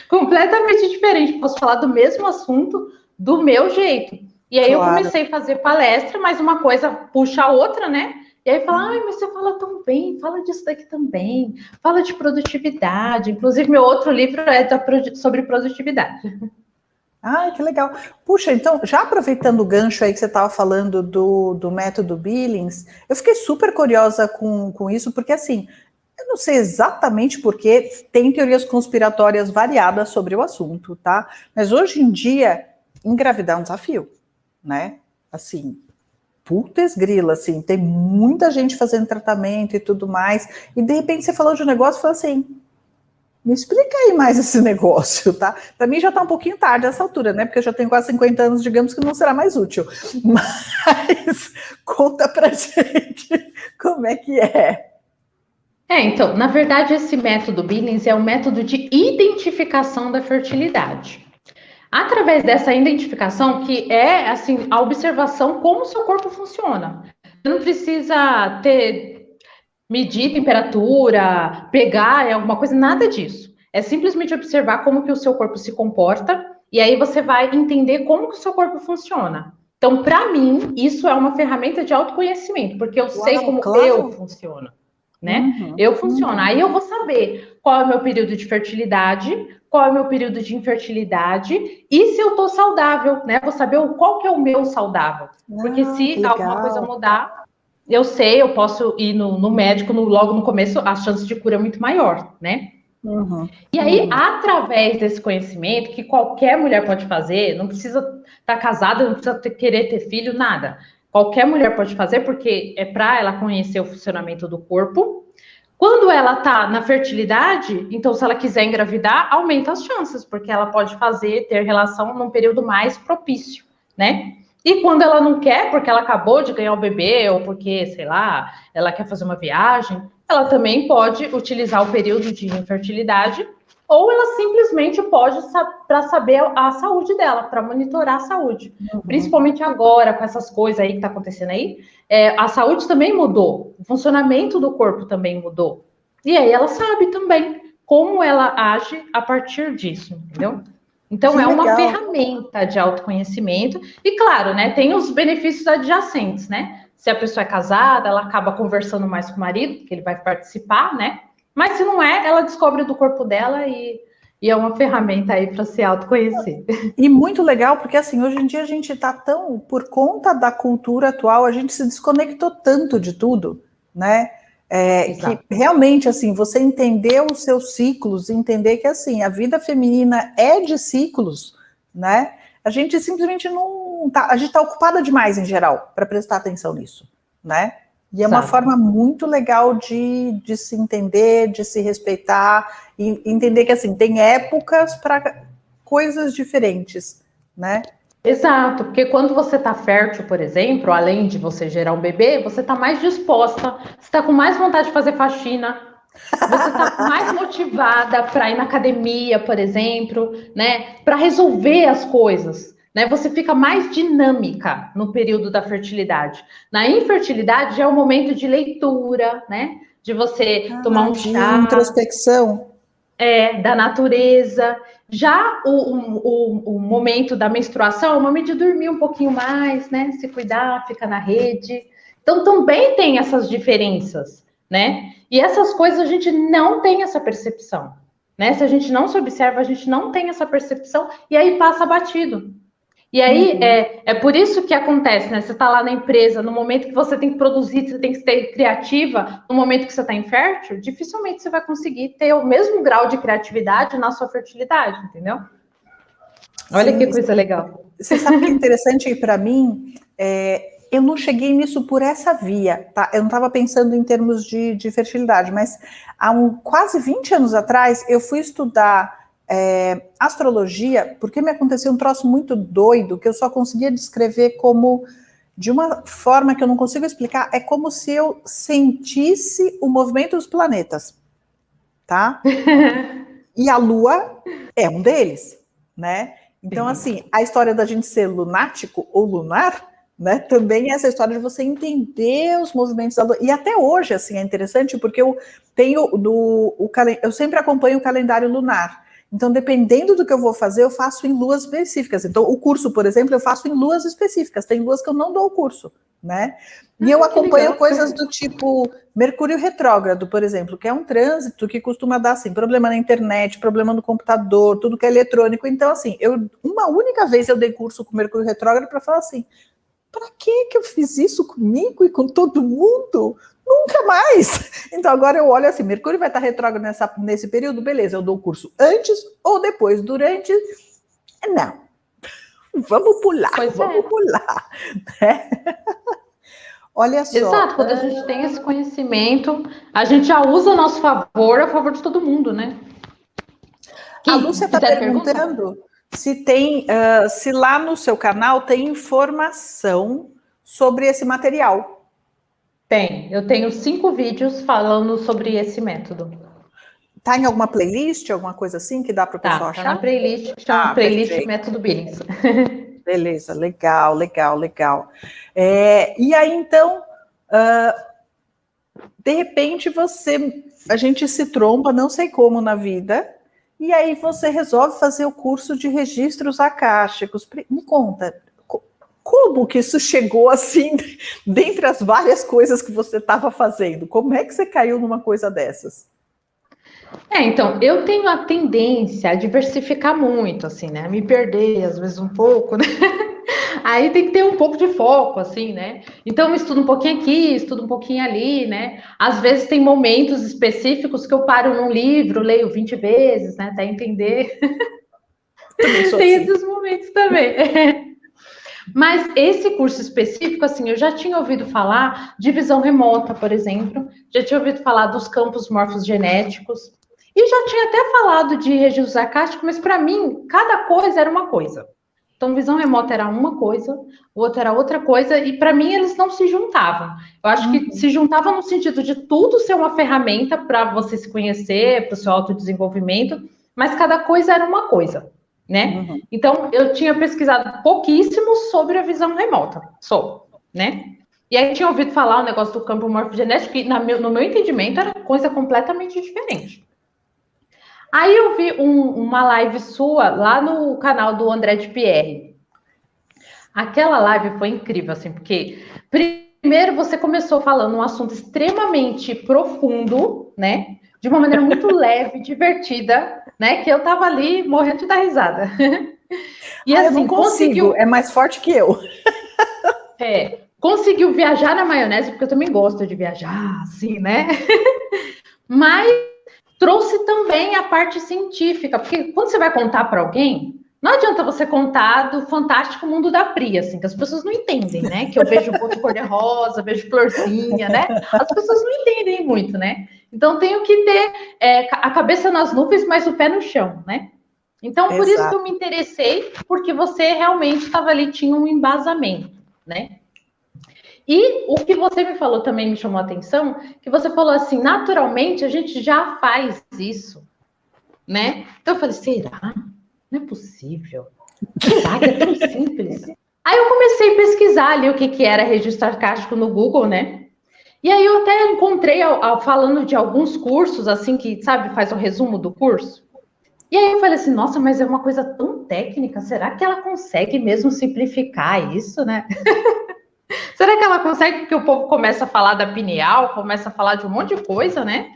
completamente diferente, posso falar do mesmo assunto, do meu jeito. E aí eu comecei a fazer palestra, mas uma coisa puxa a outra, né, e aí fala, mas você fala tão bem, fala disso daqui também, fala de produtividade. Inclusive, meu outro livro é sobre produtividade. Que legal. Puxa, então, já aproveitando o gancho aí que você estava falando do método Billings, eu fiquei super curiosa com isso, porque assim, eu não sei exatamente porque tem teorias conspiratórias variadas sobre o assunto, tá? Mas hoje em dia, engravidar é um desafio, né? Assim, putz grila, assim, tem muita gente fazendo tratamento e tudo mais, e de repente você falou de um negócio e falou assim, Me explica aí mais esse negócio, tá? Para mim já tá um pouquinho tarde essa altura, né? Porque eu já tenho quase 50 anos, digamos que não será mais útil. Mas conta pra gente como é que é. Então, na verdade, esse método Billings é um método de identificação da fertilidade. Através dessa identificação, que é assim, a observação como o seu corpo funciona. Você não precisa medir temperatura, pegar alguma coisa, nada disso. É simplesmente observar como que o seu corpo se comporta e aí você vai entender como que o seu corpo funciona. Então, para mim, isso é uma ferramenta de autoconhecimento, porque eu sei como eu funciono, né? Eu funciono. Aí eu vou saber qual é o meu período de fertilidade, qual é o meu período de infertilidade e se eu tô saudável, né? Vou saber qual que é o meu saudável. Porque se alguma coisa mudar, eu sei, eu posso ir no médico logo no começo, a chance de cura é muito maior, né? E aí, através desse conhecimento, que qualquer mulher pode fazer, não precisa estar casada, não precisa querer ter filho, nada. Qualquer mulher pode fazer, porque é para ela conhecer o funcionamento do corpo. Quando ela está na fertilidade, então, se ela quiser engravidar, aumenta as chances, porque ela pode ter relação num período mais propício, né? E quando ela não quer, porque ela acabou de ganhar o bebê, ou porque, sei lá, ela quer fazer uma viagem, ela também pode utilizar o período de infertilidade, ou ela simplesmente pode para saber a saúde dela, para monitorar a saúde. Principalmente agora, com essas coisas aí que tá acontecendo aí, a saúde também mudou, o funcionamento do corpo também mudou. E aí ela sabe também como ela age a partir disso, entendeu? Então, é uma ferramenta de autoconhecimento. E, claro, né, tem os benefícios adjacentes, né? Se a pessoa é casada, ela acaba conversando mais com o marido, porque ele vai participar, né? Mas se não é, ela descobre do corpo dela e é uma ferramenta aí para se autoconhecer. E muito legal, porque assim, hoje em dia a gente está tão, por conta da cultura atual, a gente se desconectou tanto de tudo, né? Que realmente, assim, você entender os seus ciclos, entender que, assim, a vida feminina é de ciclos, né? A gente simplesmente não tá, a gente está ocupada demais, em geral, para prestar atenção nisso, né? E é uma forma muito legal de se entender, de se respeitar, e entender que, assim, tem épocas para coisas diferentes, né? Exato, porque quando você está fértil, por exemplo, além de você gerar um bebê, você está mais disposta, você está com mais vontade de fazer faxina, você está mais motivada para ir na academia, por exemplo, né? Para resolver as coisas, né? Você fica mais dinâmica no período da fertilidade. Na infertilidade já é o momento de leitura, né? De você tomar um chá. Introspecção. Da natureza. Já o momento da menstruação é o momento de dormir um pouquinho mais, né? Se cuidar, ficar na rede. Então, também tem essas diferenças, né? E essas coisas a gente não tem essa percepção, né? Se a gente não se observa, a gente não tem essa percepção e aí passa batido. E aí, é por isso que acontece, né? Você está lá na empresa, no momento que você tem que produzir, você tem que ser criativa, no momento que você está infértil, dificilmente você vai conseguir ter o mesmo grau de criatividade na sua fertilidade, entendeu? Olha que coisa legal. Você sabe que é interessante para mim? Eu não cheguei nisso por essa via, tá? Eu não estava pensando em termos de fertilidade, mas há quase 20 anos atrás, eu fui estudar astrologia, porque me aconteceu um troço muito doido, que eu só conseguia descrever como, de uma forma que eu não consigo explicar, é como se eu sentisse o movimento dos planetas, tá? E a Lua é um deles, né? Então, assim, a história da gente ser lunático ou lunar, né, também é essa história de você entender os movimentos da Lua. E até hoje, assim, é interessante, porque eu tenho eu sempre acompanho o calendário lunar. Então, dependendo do que eu vou fazer, eu faço em luas específicas. Então, o curso, por exemplo, eu faço em luas específicas. Tem luas que eu não dou o curso, né? E eu acompanho coisas do tipo Mercúrio retrógrado, por exemplo, que é um trânsito que costuma dar, assim, problema na internet, problema no computador, tudo que é eletrônico. Então, assim, uma única vez eu dei curso com Mercúrio retrógrado para falar assim, para que eu fiz isso comigo e com todo mundo? Nunca mais. Então agora eu olho assim, Mercúrio vai estar retrógrado nesse período, beleza, eu dou o curso antes ou depois, durante... Não. Vamos pular, vamos pular. Né? Olha só. Exato, quando a gente tem esse conhecimento, a gente já usa a nosso favor, a favor de todo mundo, né? A Lúcia está perguntando se tem, se lá no seu canal tem informação sobre esse material. Tem, eu tenho 5 vídeos falando sobre esse método. Tá em alguma playlist, alguma coisa assim que dá para o pessoal achar? Tá na playlist, chama playlist perfeito. Método Billings. Beleza, legal. E aí, então, de repente a gente se tromba, não sei como na vida, e aí você resolve fazer o curso de registros akáshicos. Me conta, como que isso chegou assim, dentre as várias coisas que você estava fazendo? Como é que você caiu numa coisa dessas? Então, eu tenho a tendência a diversificar muito, assim, né? A me perder, às vezes, um pouco, né? Aí tem que ter um pouco de foco, assim, né? Então, eu estudo um pouquinho aqui, estudo um pouquinho ali, né? Às vezes tem momentos específicos que eu paro num livro, leio 20 vezes, né? Até entender. Também sou Tem assim. esses momentos também. Mas esse curso específico, assim, eu já tinha ouvido falar de visão remota, por exemplo, já tinha ouvido falar dos campos morfogenéticos, e já tinha até falado de registros acásticos, mas para mim, cada coisa era uma coisa. Então, visão remota era uma coisa, o outro era outra coisa, e para mim eles não se juntavam. Eu acho que se juntavam no sentido de tudo ser uma ferramenta para você se conhecer, para o seu autodesenvolvimento, mas cada coisa era uma coisa, né? Então, eu tinha pesquisado pouquíssimo sobre a visão remota, né? E aí tinha ouvido falar o negócio do campo morfogenético, que no meu entendimento era coisa completamente diferente. Aí eu vi uma live sua lá no canal do André de Pierre. Aquela live foi incrível, assim, porque primeiro você começou falando um assunto extremamente profundo, né? De uma maneira muito leve, divertida, né? Que eu tava ali morrendo de dar risada. E assim, eu não consigo, é mais forte que eu. Conseguiu viajar na maionese, porque eu também gosto de viajar, assim, né? Mas trouxe também a parte científica, porque quando você vai contar para alguém, não adianta você contar do fantástico mundo da Pri, assim, que as pessoas não entendem, né? Que eu vejo um pouco de cor-de-rosa, vejo florzinha, né? As pessoas não entendem muito, né? Então, tenho que ter a cabeça nas nuvens, mas o pé no chão, né? Então, por isso que eu me interessei, porque você realmente estava ali, tinha um embasamento, né? E o que você me falou também me chamou a atenção, que você falou assim, naturalmente a gente já faz isso, né? Então eu falei, será? Não é possível. Será que é tão simples? Aí eu comecei a pesquisar ali o que era registro acástico no Google, né? E aí eu até encontrei falando de alguns cursos, assim, que, sabe, faz o resumo do curso. E aí eu falei assim, nossa, mas é uma coisa tão técnica, será que ela consegue mesmo simplificar isso, né? Será que ela consegue? Porque o povo começa a falar da pineal, começa a falar de um monte de coisa, né?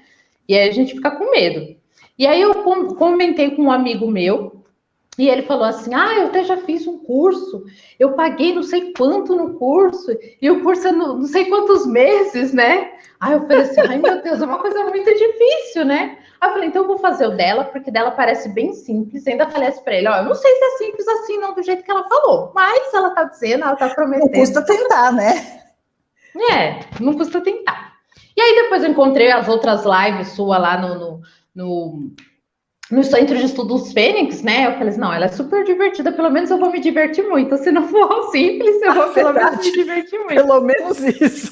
E aí a gente fica com medo. E aí eu comentei com um amigo meu, e ele falou assim, eu até já fiz um curso, eu paguei não sei quanto no curso, e o curso é não sei quantos meses, né? Aí eu falei assim, ai meu Deus, é uma coisa muito difícil, né? Aí eu falei, então eu vou fazer o dela, porque dela parece bem simples. Ainda falei assim pra ele, eu não sei se é simples assim, não, do jeito que ela falou. Mas ela tá dizendo, ela tá prometendo. Não custa tentar, né? Não custa tentar. E aí depois eu encontrei as outras lives sua lá no Centro de Estudos Fênix, né? Eu falei assim, não, ela é super divertida, pelo menos eu vou me divertir muito. Se não for simples, eu vou pelo menos me divertir muito. Pelo menos isso.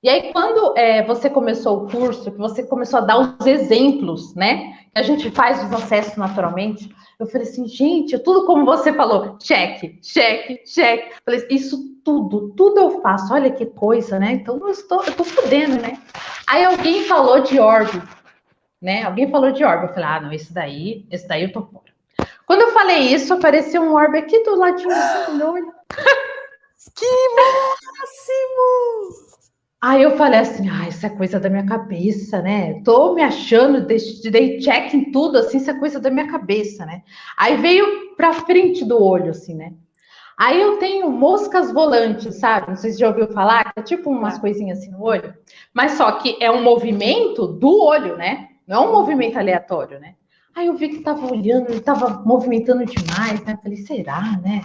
E aí, quando você começou o curso, que você começou a dar os exemplos, né? Que a gente faz o acesso naturalmente, eu falei assim, gente, tudo como você falou, cheque. Falei, isso tudo eu faço, olha que coisa, né? Então eu tô fudendo, né? Aí alguém falou de orbe, né? Alguém falou de orbe, eu falei, não, esse daí eu tô fora. Quando eu falei isso, apareceu um orbe aqui do ladinho assim, no olho. Que máximo! Aí eu falei assim, isso é coisa da minha cabeça, né? Tô me achando, dei check em tudo, assim, isso é coisa da minha cabeça, né? Aí veio pra frente do olho, assim, né? Aí eu tenho moscas volantes, sabe? Não sei se já ouviu falar, que é tipo umas coisinhas assim no olho. Mas só que é um movimento do olho, né? Não é um movimento aleatório, né? Aí eu vi que tava olhando, ele tava movimentando demais, né? Eu falei, será, né?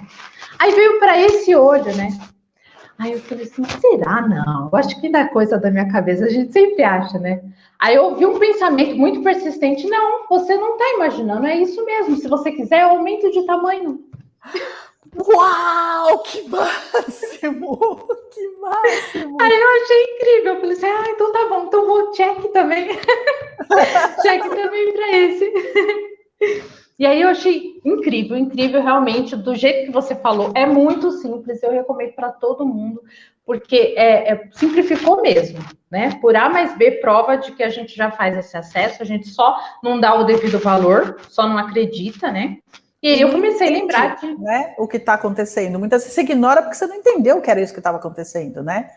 Aí veio para esse olho, né? Aí eu falei assim, será? Não, eu acho que não é coisa da minha cabeça, a gente sempre acha, né? Aí eu ouvi um pensamento muito persistente, não, você não tá imaginando, é isso mesmo, se você quiser, eu aumento de tamanho. Uau, que máximo! Que máximo! Aí eu achei incrível, eu falei assim, então tá bom, então vou check também. Check também para esse. E aí eu achei incrível, incrível realmente, do jeito que você falou, é muito simples, eu recomendo para todo mundo, porque simplificou mesmo, né? Por A mais B, prova de que a gente já faz esse acesso, a gente só não dá o devido valor, só não acredita, né? E aí E eu não comecei a entende, lembrar de... né, o que está acontecendo. Muitas vezes você ignora porque você não entendeu que era isso que estava acontecendo, né?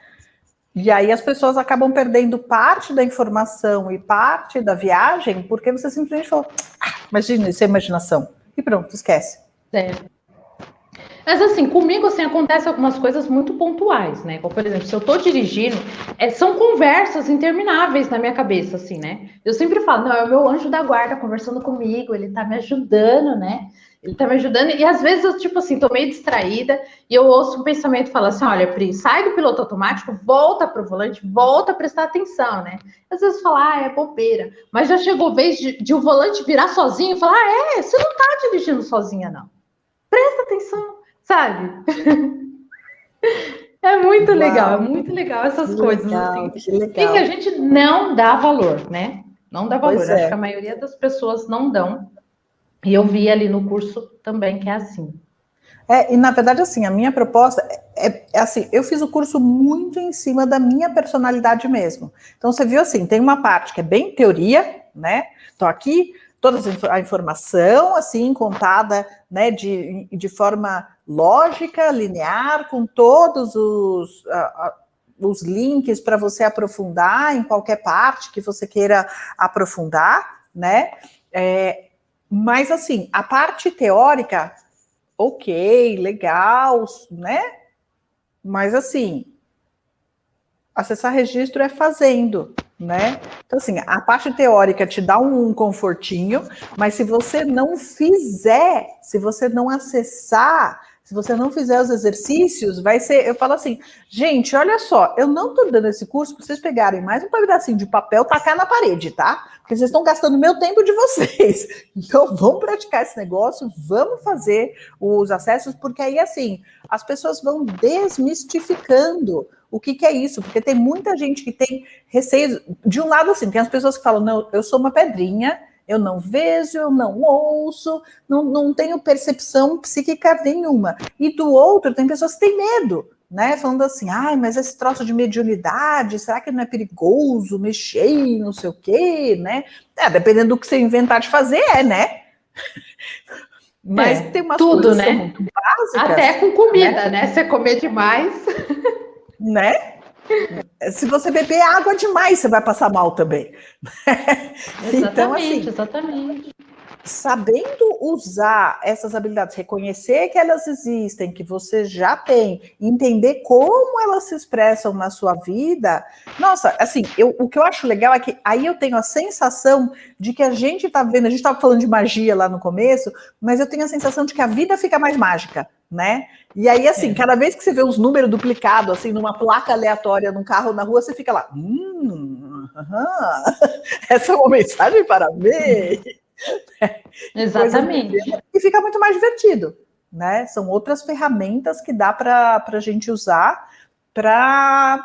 E aí as pessoas acabam perdendo parte da informação e parte da viagem porque você simplesmente falou, imagina, isso é imaginação. E pronto, esquece. É. Mas assim, comigo assim, acontece algumas coisas muito pontuais, né? Como, por exemplo, se eu tô dirigindo, são conversas intermináveis na minha cabeça, assim, né? Eu sempre falo, não, é o meu anjo da guarda conversando comigo, ele tá me ajudando, né? Ele tá me ajudando, e às vezes eu, tipo assim, tô meio distraída e eu ouço um pensamento e falo assim: olha, Pri, sai do piloto automático, volta pro volante, volta a prestar atenção, né? Às vezes fala, é bobeira, mas já chegou a vez de o volante virar sozinho e falar: você não tá dirigindo sozinha, não. Presta atenção, sabe? É Uau, muito legal que essas coisas, legal, assim. que E que a legal. gente não dá valor, né? Não dá valor. Pois Eu acho que a é. maioria das pessoas não dão. E eu vi ali no curso também que é assim. E na verdade, assim, a minha proposta é assim, eu fiz o curso muito em cima da minha personalidade mesmo. Então, você viu assim, tem uma parte que é bem teoria, né? Então, aqui, toda a informação, assim, contada, né, de forma lógica, linear, com todos os links para você aprofundar em qualquer parte que você queira aprofundar, né? Mas, assim, a parte teórica ok, legal, né? Mas assim, acessar registro é fazendo, né? Então, assim, a parte teórica te dá um confortinho, mas se você não fizer, se você não acessar, se você não fizer os exercícios, vai ser. Eu falo assim, gente, olha só, eu não tô dando esse curso para vocês pegarem mais um pedacinho de papel, tacar na parede, tá? Porque vocês estão gastando meu tempo de vocês. Então, vamos praticar esse negócio, vamos fazer os acessos, porque aí, assim, as pessoas vão desmistificando o que é isso, porque tem muita gente que tem receio. De um lado, assim, tem as pessoas que falam, não, eu sou uma pedrinha, eu não vejo, eu não ouço, não tenho percepção psíquica nenhuma. E do outro, tem pessoas que têm medo, né? Falando assim, mas esse troço de mediunidade, será que não é perigoso mexer, não sei o quê, né? Dependendo do que você inventar de fazer, né? Mas tem umas tudo, coisas que são né? muito básicas. Até com comida, né? Você comer demais. Né? Se você beber água demais, você vai passar mal também. Então, Exatamente, assim, exatamente. sabendo usar essas habilidades, reconhecer que elas existem, que você já tem, entender como elas se expressam na sua vida, nossa, assim, o que eu acho legal é que aí eu tenho a sensação de que a gente está vendo, a gente estava falando de magia lá no começo, mas eu tenho a sensação de que a vida fica mais mágica, né? E aí, assim, cada vez que você vê os números duplicados, assim, numa placa aleatória, num carro na rua, você fica lá, essa é uma mensagem para mim. Exatamente. E fica muito mais divertido, né? São outras ferramentas que dá para a gente usar para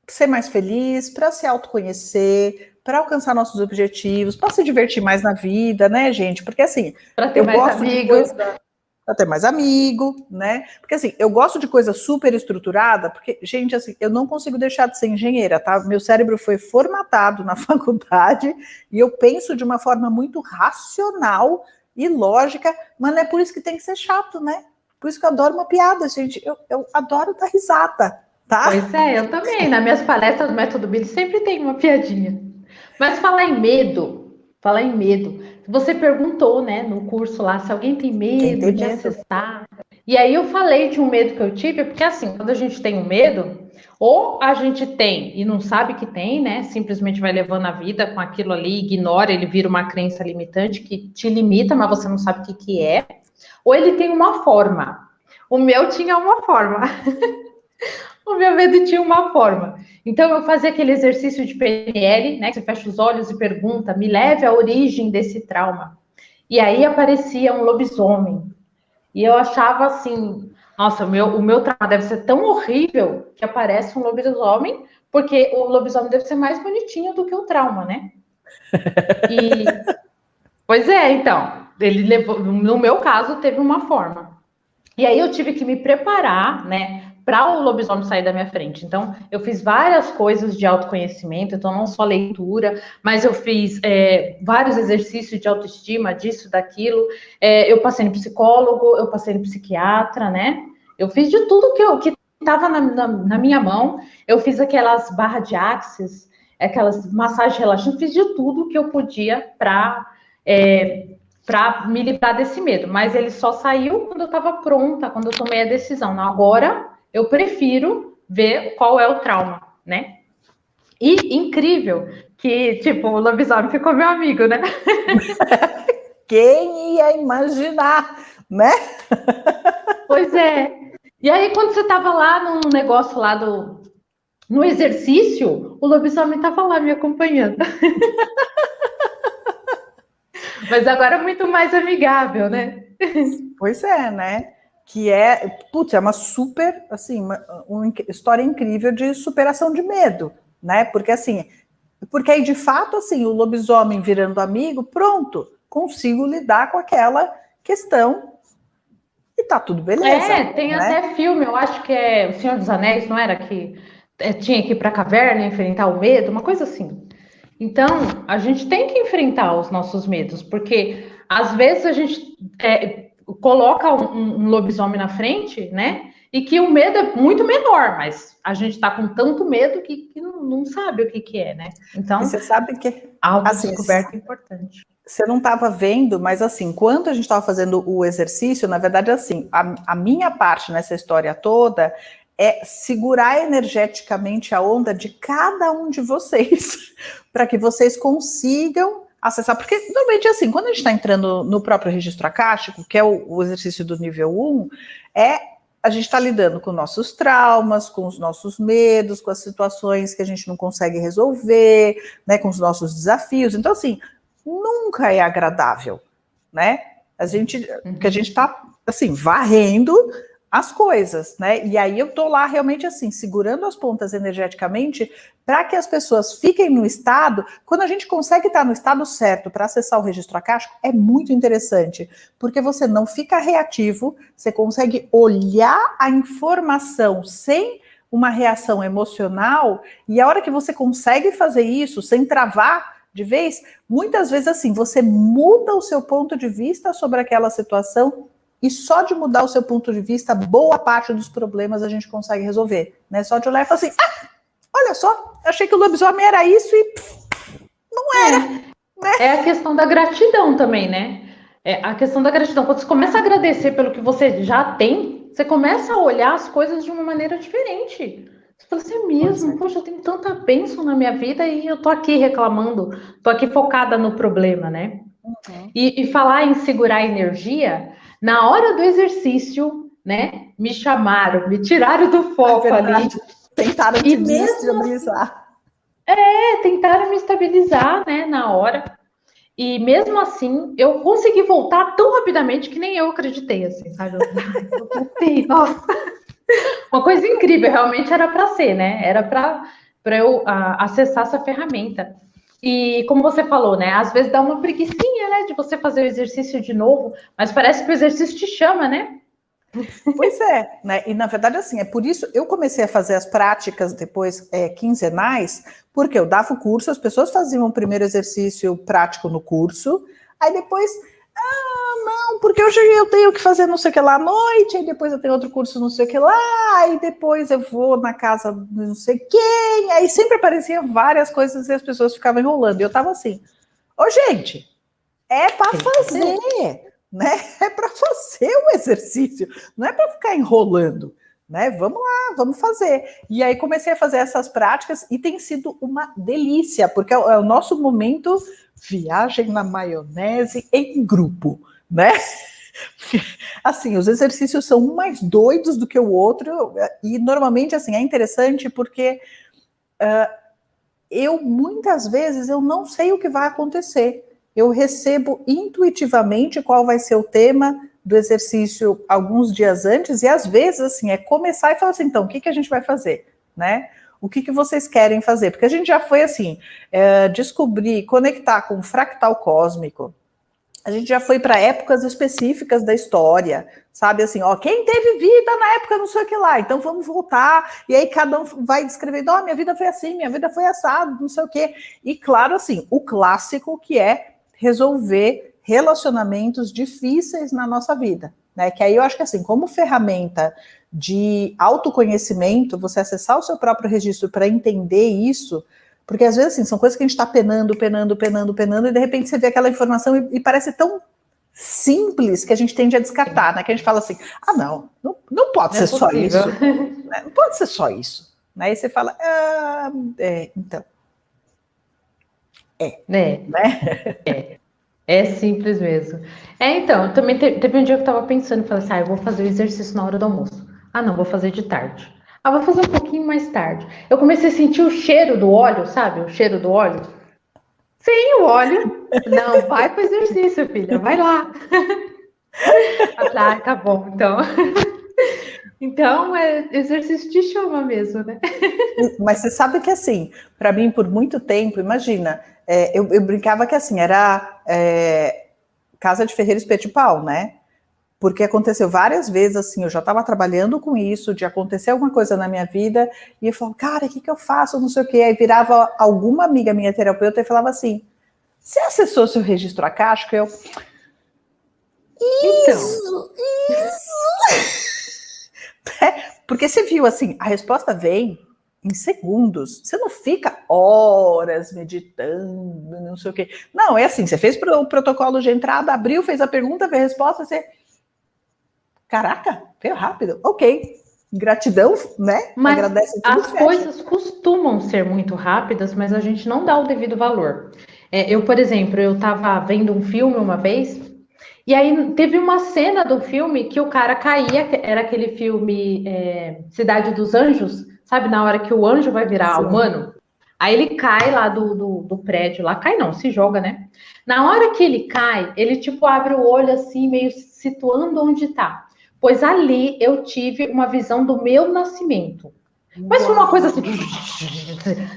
ser mais feliz, para se autoconhecer, para alcançar nossos objetivos, para se divertir mais na vida, né, gente? Porque assim, Para ter eu mais gosto de amigos. coisa para ter mais amigo, né? Porque assim, eu gosto de coisa super estruturada, porque, gente, assim, eu não consigo deixar de ser engenheira, tá? Meu cérebro foi formatado na faculdade e eu penso de uma forma muito racional e lógica, mas não é por isso que tem que ser chato, né? Por isso que eu adoro uma piada, gente. Eu adoro dar risada, tá? Pois é, eu também. Nas minhas palestras do Método Billy sempre tem uma piadinha. Mas falar em medo. Você perguntou, né, no curso lá, se alguém tem Quem medo tem de medo? acessar. E aí eu falei de um medo que eu tive, porque assim, quando a gente tem um medo, ou a gente tem e não sabe que tem, né? Simplesmente vai levando a vida com aquilo ali, ignora, ele vira uma crença limitante que te limita, mas você não sabe o que é. Ou ele tem uma forma. O meu tinha uma forma. O meu medo tinha uma forma. Então, eu fazia aquele exercício de PNL, né? Que você fecha os olhos e pergunta, me leve à origem desse trauma. E aí aparecia um lobisomem. E eu achava assim, nossa, o meu trauma deve ser tão horrível que aparece um lobisomem, porque o lobisomem deve ser mais bonitinho do que o trauma, né? E, pois é, então, ele levou, no meu caso, teve uma forma. E aí eu tive que me preparar, né, para o lobisomem sair da minha frente. Então, eu fiz várias coisas de autoconhecimento, então não só leitura, mas eu fiz vários exercícios de autoestima, disso, daquilo. Eu passei no psicólogo, eu passei no psiquiatra, né? Eu fiz de tudo que estava na minha mão. Eu fiz aquelas barras de axis, aquelas massagens relaxantes, fiz de tudo que eu podia para me livrar desse medo, mas ele só saiu quando eu estava pronta, quando eu tomei a decisão. Agora eu prefiro ver qual é o trauma, né? E incrível que, tipo, o lobisomem ficou meu amigo, né? Quem ia imaginar, né? Pois é. E aí, quando você estava lá no negócio lá no exercício, o lobisomem estava lá me acompanhando. Mas agora é muito mais amigável, né? Pois é, né? Que é, putz, é uma super, assim, uma história incrível de superação de medo, né? Porque assim, porque aí de fato, assim, o lobisomem virando amigo, pronto, consigo lidar com aquela questão e tá tudo beleza, Tem né? até filme, eu acho que é O Senhor dos Anéis, não era que tinha que ir para a caverna enfrentar o medo, uma coisa assim. Então, a gente tem que enfrentar os nossos medos, porque às vezes a gente coloca um lobisomem na frente, né? E que o medo é muito menor, mas a gente está com tanto medo que não sabe o que é, né? E Então, você sabe que, a assim, autodescoberta é importante. você não estava vendo, mas assim, enquanto a gente estava fazendo o exercício, na verdade, assim, a minha parte nessa história toda é segurar energeticamente a onda de cada um de vocês, para que vocês consigam acessar. Porque, normalmente, assim, quando a gente está entrando no próprio registro akáshico, que é o exercício do nível 1, a gente está lidando com nossos traumas, com os nossos medos, com as situações que a gente não consegue resolver, né, com os nossos desafios. Então, assim, nunca é agradável, né? Que a gente está assim varrendo as coisas, né? E aí eu tô lá realmente assim segurando as pontas energeticamente para que as pessoas fiquem no estado. Quando a gente consegue estar no estado certo para acessar o registro akáshico, é muito interessante, porque você não fica reativo, você consegue olhar a informação sem uma reação emocional, e a hora que você consegue fazer isso sem travar de vez, muitas vezes assim, você muda o seu ponto de vista sobre aquela situação e só de mudar o seu ponto de vista, boa parte dos problemas a gente consegue resolver, né? Só de olhar e falar assim, olha só, achei que o lobisomem era isso e não era, né? É a questão da gratidão também, né? É a questão da gratidão. Quando você começa a agradecer pelo que você já tem, você começa a olhar as coisas de uma maneira diferente. Você fala assim, mesmo, poxa, eu tenho tanta bênção na minha vida e eu tô aqui reclamando, tô aqui focada no problema, né? E falar em segurar energia, na hora do exercício, né? Me chamaram, me tiraram do foco ali. Tentaram E te mesmo desestabilizar. tentaram me estabilizar, né, na hora. E mesmo assim, eu consegui voltar tão rapidamente que nem eu acreditei, assim, sabe? Eu voltei, nossa. Uma coisa incrível, realmente era para ser, né? Era para eu acessar essa ferramenta. E como você falou, né? Às vezes dá uma preguicinha, né? De você fazer o exercício de novo, mas parece que o exercício te chama, né? Pois é, né? E na verdade, assim, é por isso eu comecei a fazer as práticas depois quinzenais, porque eu dava o curso, as pessoas faziam o primeiro exercício prático no curso, aí depois, não, porque hoje eu tenho que fazer não sei o que lá à noite, aí depois eu tenho outro curso não sei o que lá, aí depois eu vou na casa de não sei quem, aí sempre apareciam várias coisas e as pessoas ficavam enrolando. E eu tava assim, ô gente, é para fazer, né? É para fazer o exercício, não é para ficar enrolando, né? Vamos lá, vamos fazer. E aí comecei a fazer essas práticas e tem sido uma delícia, porque é o nosso momento viagem na maionese em grupo, né? Assim, os exercícios são um mais doidos do que o outro, e normalmente, assim, é interessante porque eu, muitas vezes, eu não sei o que vai acontecer. Eu recebo intuitivamente qual vai ser o tema do exercício alguns dias antes, e às vezes, assim, é começar e falar assim, então, o que a gente vai fazer, né? O que vocês querem fazer? Porque a gente já foi, assim, descobrir, conectar com o fractal cósmico, a gente já foi para épocas específicas da história, sabe, assim, ó, quem teve vida na época não sei o que lá, então vamos voltar, e aí cada um vai descrevendo, ó, minha vida foi assim, minha vida foi assado, não sei o quê, e claro, assim, o clássico que é resolver relacionamentos difíceis na nossa vida, né, que aí eu acho que assim, como ferramenta de autoconhecimento, você acessar o seu próprio registro para entender isso, porque às vezes assim, são coisas que a gente está penando, e de repente você vê aquela informação e parece tão simples que a gente tende a descartar, né? Que a gente fala assim, ah, não pode ser só isso. Né? Não pode ser só isso. Aí você fala, então. Né? É simples mesmo. Então, também teve um dia que eu tava pensando, falei assim, eu vou fazer o exercício na hora do almoço. Ah, não, vou fazer de tarde. Ah, vou fazer um pouquinho mais tarde. Eu comecei a sentir o cheiro do óleo, sabe? O cheiro do óleo. Sem o óleo. Não, vai pro exercício, filha, vai lá. Ah, tá bom, então. Então, exercício de chama mesmo, né? Mas você sabe que assim, para mim, por muito tempo, imagina, eu brincava que assim, era casa de ferreiro espeto de pau, né? Porque aconteceu várias vezes, assim, eu já estava trabalhando com isso, de acontecer alguma coisa na minha vida, e eu falava, cara, o que eu faço, não sei o quê. Aí virava alguma amiga minha terapeuta e falava assim, você acessou seu registro akáshico? Eu, isso. Porque você viu, assim, a resposta vem em segundos. Você não fica horas meditando, não sei o quê. Não, é assim, você fez o protocolo de entrada, abriu, fez a pergunta, fez a resposta, você... Caraca, veio rápido. Ok. Gratidão, né? Mas agradece tudo as e fecha. coisas costumam ser muito rápidas, mas a gente não dá o devido valor. Eu, por exemplo, eu estava vendo um filme uma vez, e aí teve uma cena do filme que o cara caía, era aquele filme Cidade dos Anjos, sabe? Na hora que o anjo vai virar Sim. humano. Aí ele cai lá do prédio, lá cai não, se joga, né? Na hora que ele cai, ele tipo abre o olho assim, meio situando onde tá. Pois ali eu tive uma visão do meu nascimento. Mas foi uma coisa assim,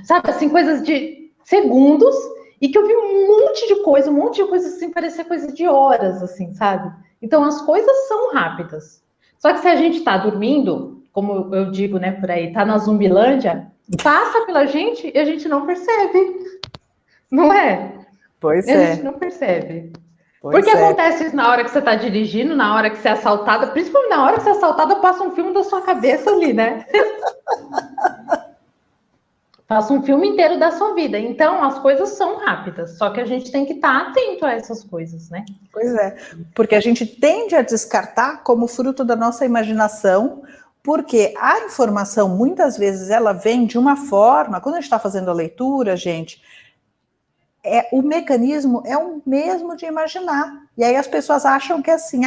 sabe, assim, coisas de segundos, e que eu vi um monte de coisa assim, parecia coisa de horas, assim, sabe? Então as coisas são rápidas. Só que se a gente tá dormindo, como eu digo, né, por aí, tá na Zumbilândia, passa pela gente e a gente não percebe. Não é? Pois A gente é. não percebe. Pois Porque é. acontece isso na hora que você tá dirigindo, na hora que você é assaltada, principalmente na hora que você é assaltada, passa um filme da sua cabeça ali, né? Passa um filme inteiro da sua vida. Então, as coisas são rápidas, só que a gente tem que estar atento a essas coisas, né? Pois é. Porque a gente tende a descartar como fruto da nossa imaginação, porque a informação, muitas vezes, ela vem de uma forma, quando a gente está fazendo a leitura, gente, o mecanismo é o mesmo de imaginar. E aí as pessoas acham que é assim,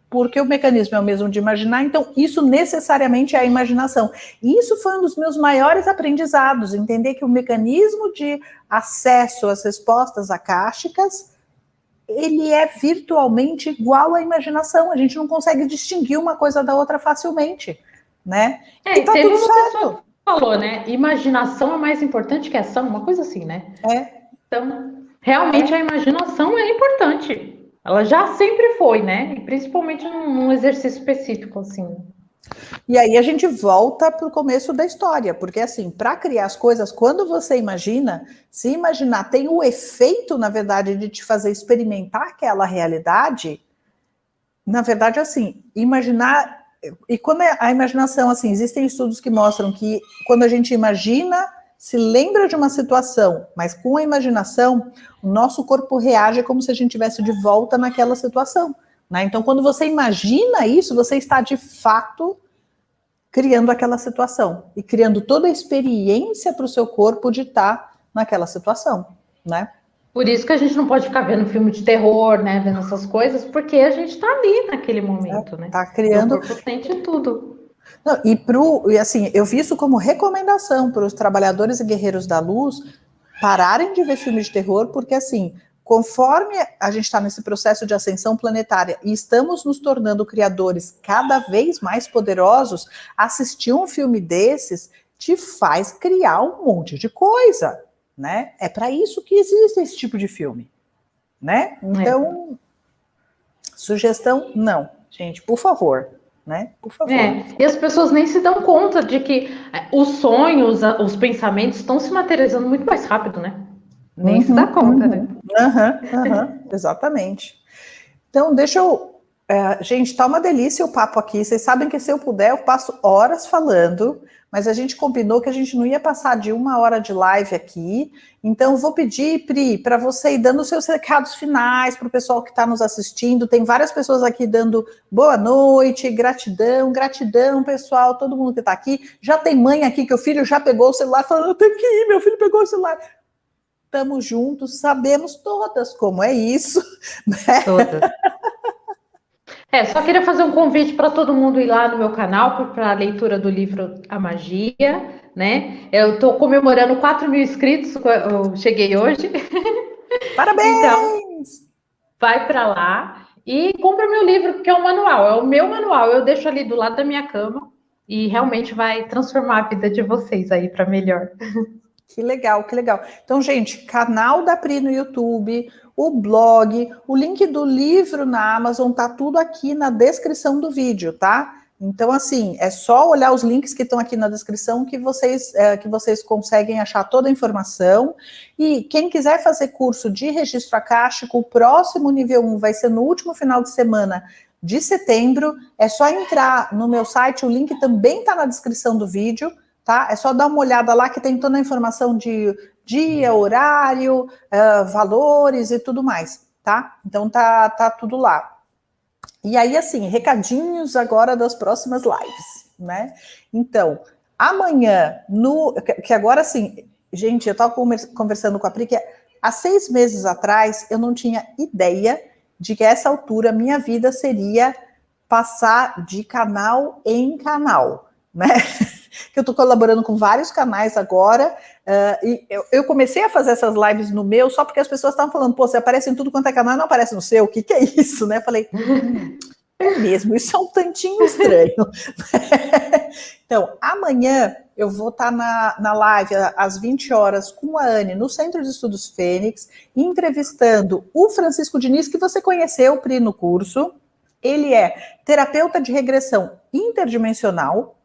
porque o mecanismo é o mesmo de imaginar, então isso necessariamente é a imaginação. E isso foi um dos meus maiores aprendizados, entender que o mecanismo de acesso às respostas akáshicas, ele é virtualmente igual à imaginação, a gente não consegue distinguir uma coisa da outra facilmente, né? E tá teve tudo uma certo. pessoa que falou, né? Imaginação é mais importante que ação, uma coisa assim, né? Então, realmente a imaginação é importante. Ela já sempre foi, né? E principalmente num exercício específico, assim. E aí a gente volta para o começo da história, porque assim, para criar as coisas, quando você imagina, se imaginar tem o efeito, na verdade, de te fazer experimentar aquela realidade, na verdade, assim, imaginar, e quando a imaginação, assim, existem estudos que mostram que quando a gente imagina, se lembra de uma situação, mas com a imaginação, o nosso corpo reage como se a gente estivesse de volta naquela situação, né? Então, quando você imagina isso, você está de fato criando aquela situação e criando toda a experiência para o seu corpo de estar naquela situação, né? Por isso que a gente não pode ficar vendo filme de terror, né? Vendo essas coisas, porque a gente tá ali naquele momento, né? Tá Meu criando. corpo sente tudo. Não, e assim, eu vi isso como recomendação para os trabalhadores e guerreiros da luz pararem de ver filmes de terror, porque assim, conforme a gente está nesse processo de ascensão planetária e estamos nos tornando criadores cada vez mais poderosos, assistir um filme desses te faz criar um monte de coisa, né? É para isso que existe esse tipo de filme, né? Então, sugestão, não, gente, por favor, né? Por favor. E as pessoas nem se dão conta de que os sonhos, os pensamentos estão se materializando muito mais rápido, né? Nem se dá conta, né? Exatamente. Então, deixa eu. Gente, tá uma delícia o papo aqui. Vocês sabem que se eu puder, eu passo horas falando, mas a gente combinou que a gente não ia passar de 1 hora de live aqui. Então, vou pedir, Pri, para você ir dando os seus recados finais para o pessoal que está nos assistindo. Tem várias pessoas aqui dando boa noite, gratidão, gratidão, pessoal, todo mundo que está aqui. Já tem mãe aqui que o filho já pegou o celular, falando: eu tenho que ir, meu filho pegou o celular. Estamos juntos, sabemos todas como é isso, né? Todas. Só queria fazer um convite para todo mundo ir lá no meu canal para a leitura do livro A Magia, né? Eu estou comemorando 4.000 inscritos, eu cheguei hoje. Parabéns! Então, vai para lá e compra meu livro, que é um manual, é o meu manual. Eu deixo ali do lado da minha cama e realmente vai transformar a vida de vocês aí para melhor. Que legal, que legal. Então, gente, canal da Pri no YouTube, o blog, o link do livro na Amazon, tá tudo aqui na descrição do vídeo, tá? Então, assim, é só olhar os links que estão aqui na descrição que vocês conseguem achar toda a informação. E quem quiser fazer curso de registro akáshico, o próximo nível 1 vai ser no último final de semana de setembro. É só entrar no meu site, o link também está na descrição do vídeo. Tá? É só dar uma olhada lá que tem toda a informação de dia, horário, valores e tudo mais, tá? Então tá tudo lá. E aí, assim, recadinhos agora das próximas lives, né? Então, amanhã, que agora, assim, gente, eu tava conversando com a Pri, que há 6 meses atrás eu não tinha ideia de que a essa altura minha vida seria passar de canal em canal, né? Que eu estou colaborando com vários canais agora, e eu comecei a fazer essas lives no meu só porque as pessoas estavam falando, pô, você aparece em tudo quanto é canal, não aparece no seu, o que é isso, né? Eu falei, é mesmo, isso é um tantinho estranho. Então, amanhã eu vou estar na live às 20 horas com a Anne, no Centro de Estudos Fênix, entrevistando o Francisco Diniz, que você conheceu, Pri, no curso. Ele é terapeuta de regressão interdimensional.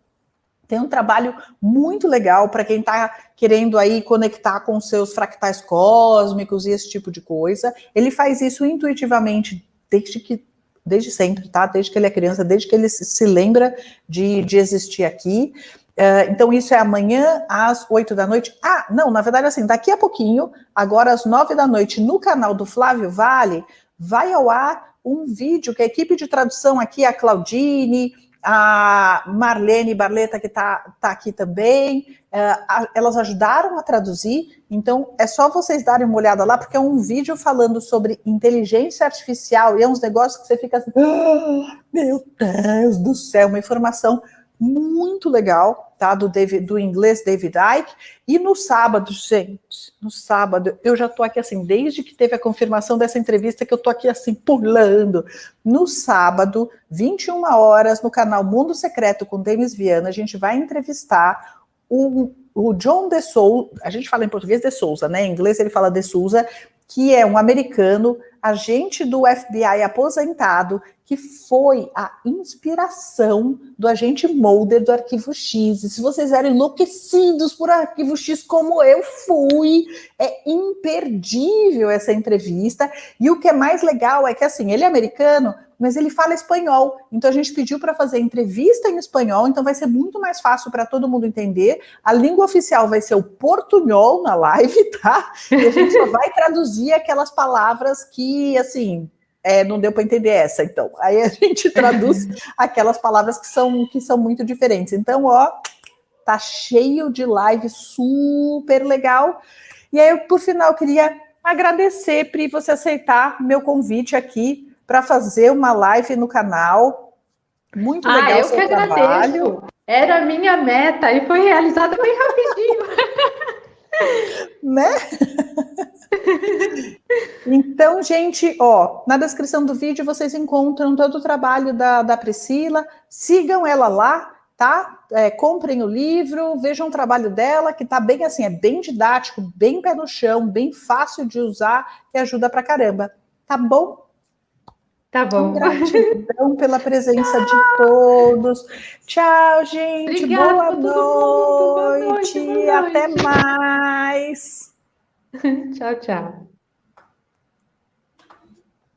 Tem um trabalho muito legal para quem está querendo aí conectar com seus fractais cósmicos e esse tipo de coisa. Ele faz isso intuitivamente desde sempre, tá? Desde que ele é criança, desde que ele se lembra de existir aqui. Então, isso é amanhã às 8 da noite. Ah, não, na verdade, assim, daqui a pouquinho, agora às 9 da noite, no canal do Flávio Vale, vai ao ar um vídeo que a equipe de tradução aqui, a Claudine, a Marlene Barleta, que tá aqui também, elas ajudaram a traduzir, então é só vocês darem uma olhada lá, porque é um vídeo falando sobre inteligência artificial, e é uns negócios que você fica assim, meu Deus do céu, uma informação muito legal, tá? Do inglês David Icke. E no sábado, gente, no sábado, eu já tô aqui assim, desde que teve a confirmação dessa entrevista, que eu tô aqui assim, pulando. No sábado, 21 horas, no canal Mundo Secreto com Demis Viana, a gente vai entrevistar o John de Souza, a gente fala em português de Souza, né? Em inglês ele fala de Souza, que é um americano, agente do FBI aposentado, que foi a inspiração do agente Mulder do Arquivo X. E se vocês eram enlouquecidos por Arquivo X, como eu fui, é imperdível essa entrevista. E o que é mais legal é que, assim, ele é americano, mas ele fala espanhol. Então a gente pediu para fazer entrevista em espanhol, então vai ser muito mais fácil para todo mundo entender. A língua oficial vai ser o portunhol na live, tá? E a gente só vai traduzir aquelas palavras que, assim, não deu para entender essa, então. Aí a gente traduz aquelas palavras que são muito diferentes. Então, ó, tá cheio de live super legal. E aí, por final, eu queria agradecer, Pri, você aceitar meu convite aqui para fazer uma live no canal. Muito legal o eu que seu trabalho. agradeço. Era a minha meta e foi realizada bem rapidinho. Né? Então, gente, ó, na descrição do vídeo vocês encontram todo o trabalho da Priscila. Sigam ela lá, tá? Comprem o livro, vejam o trabalho dela, que tá bem assim, é bem didático, bem pé no chão, bem fácil de usar e ajuda pra caramba. Tá bom? Tá Então, bom. gratidão pela presença de todos. Tchau, gente. Obrigada Boa para todo mundo. Boa noite, boa noite. Até noite. mais. Tchau, tchau.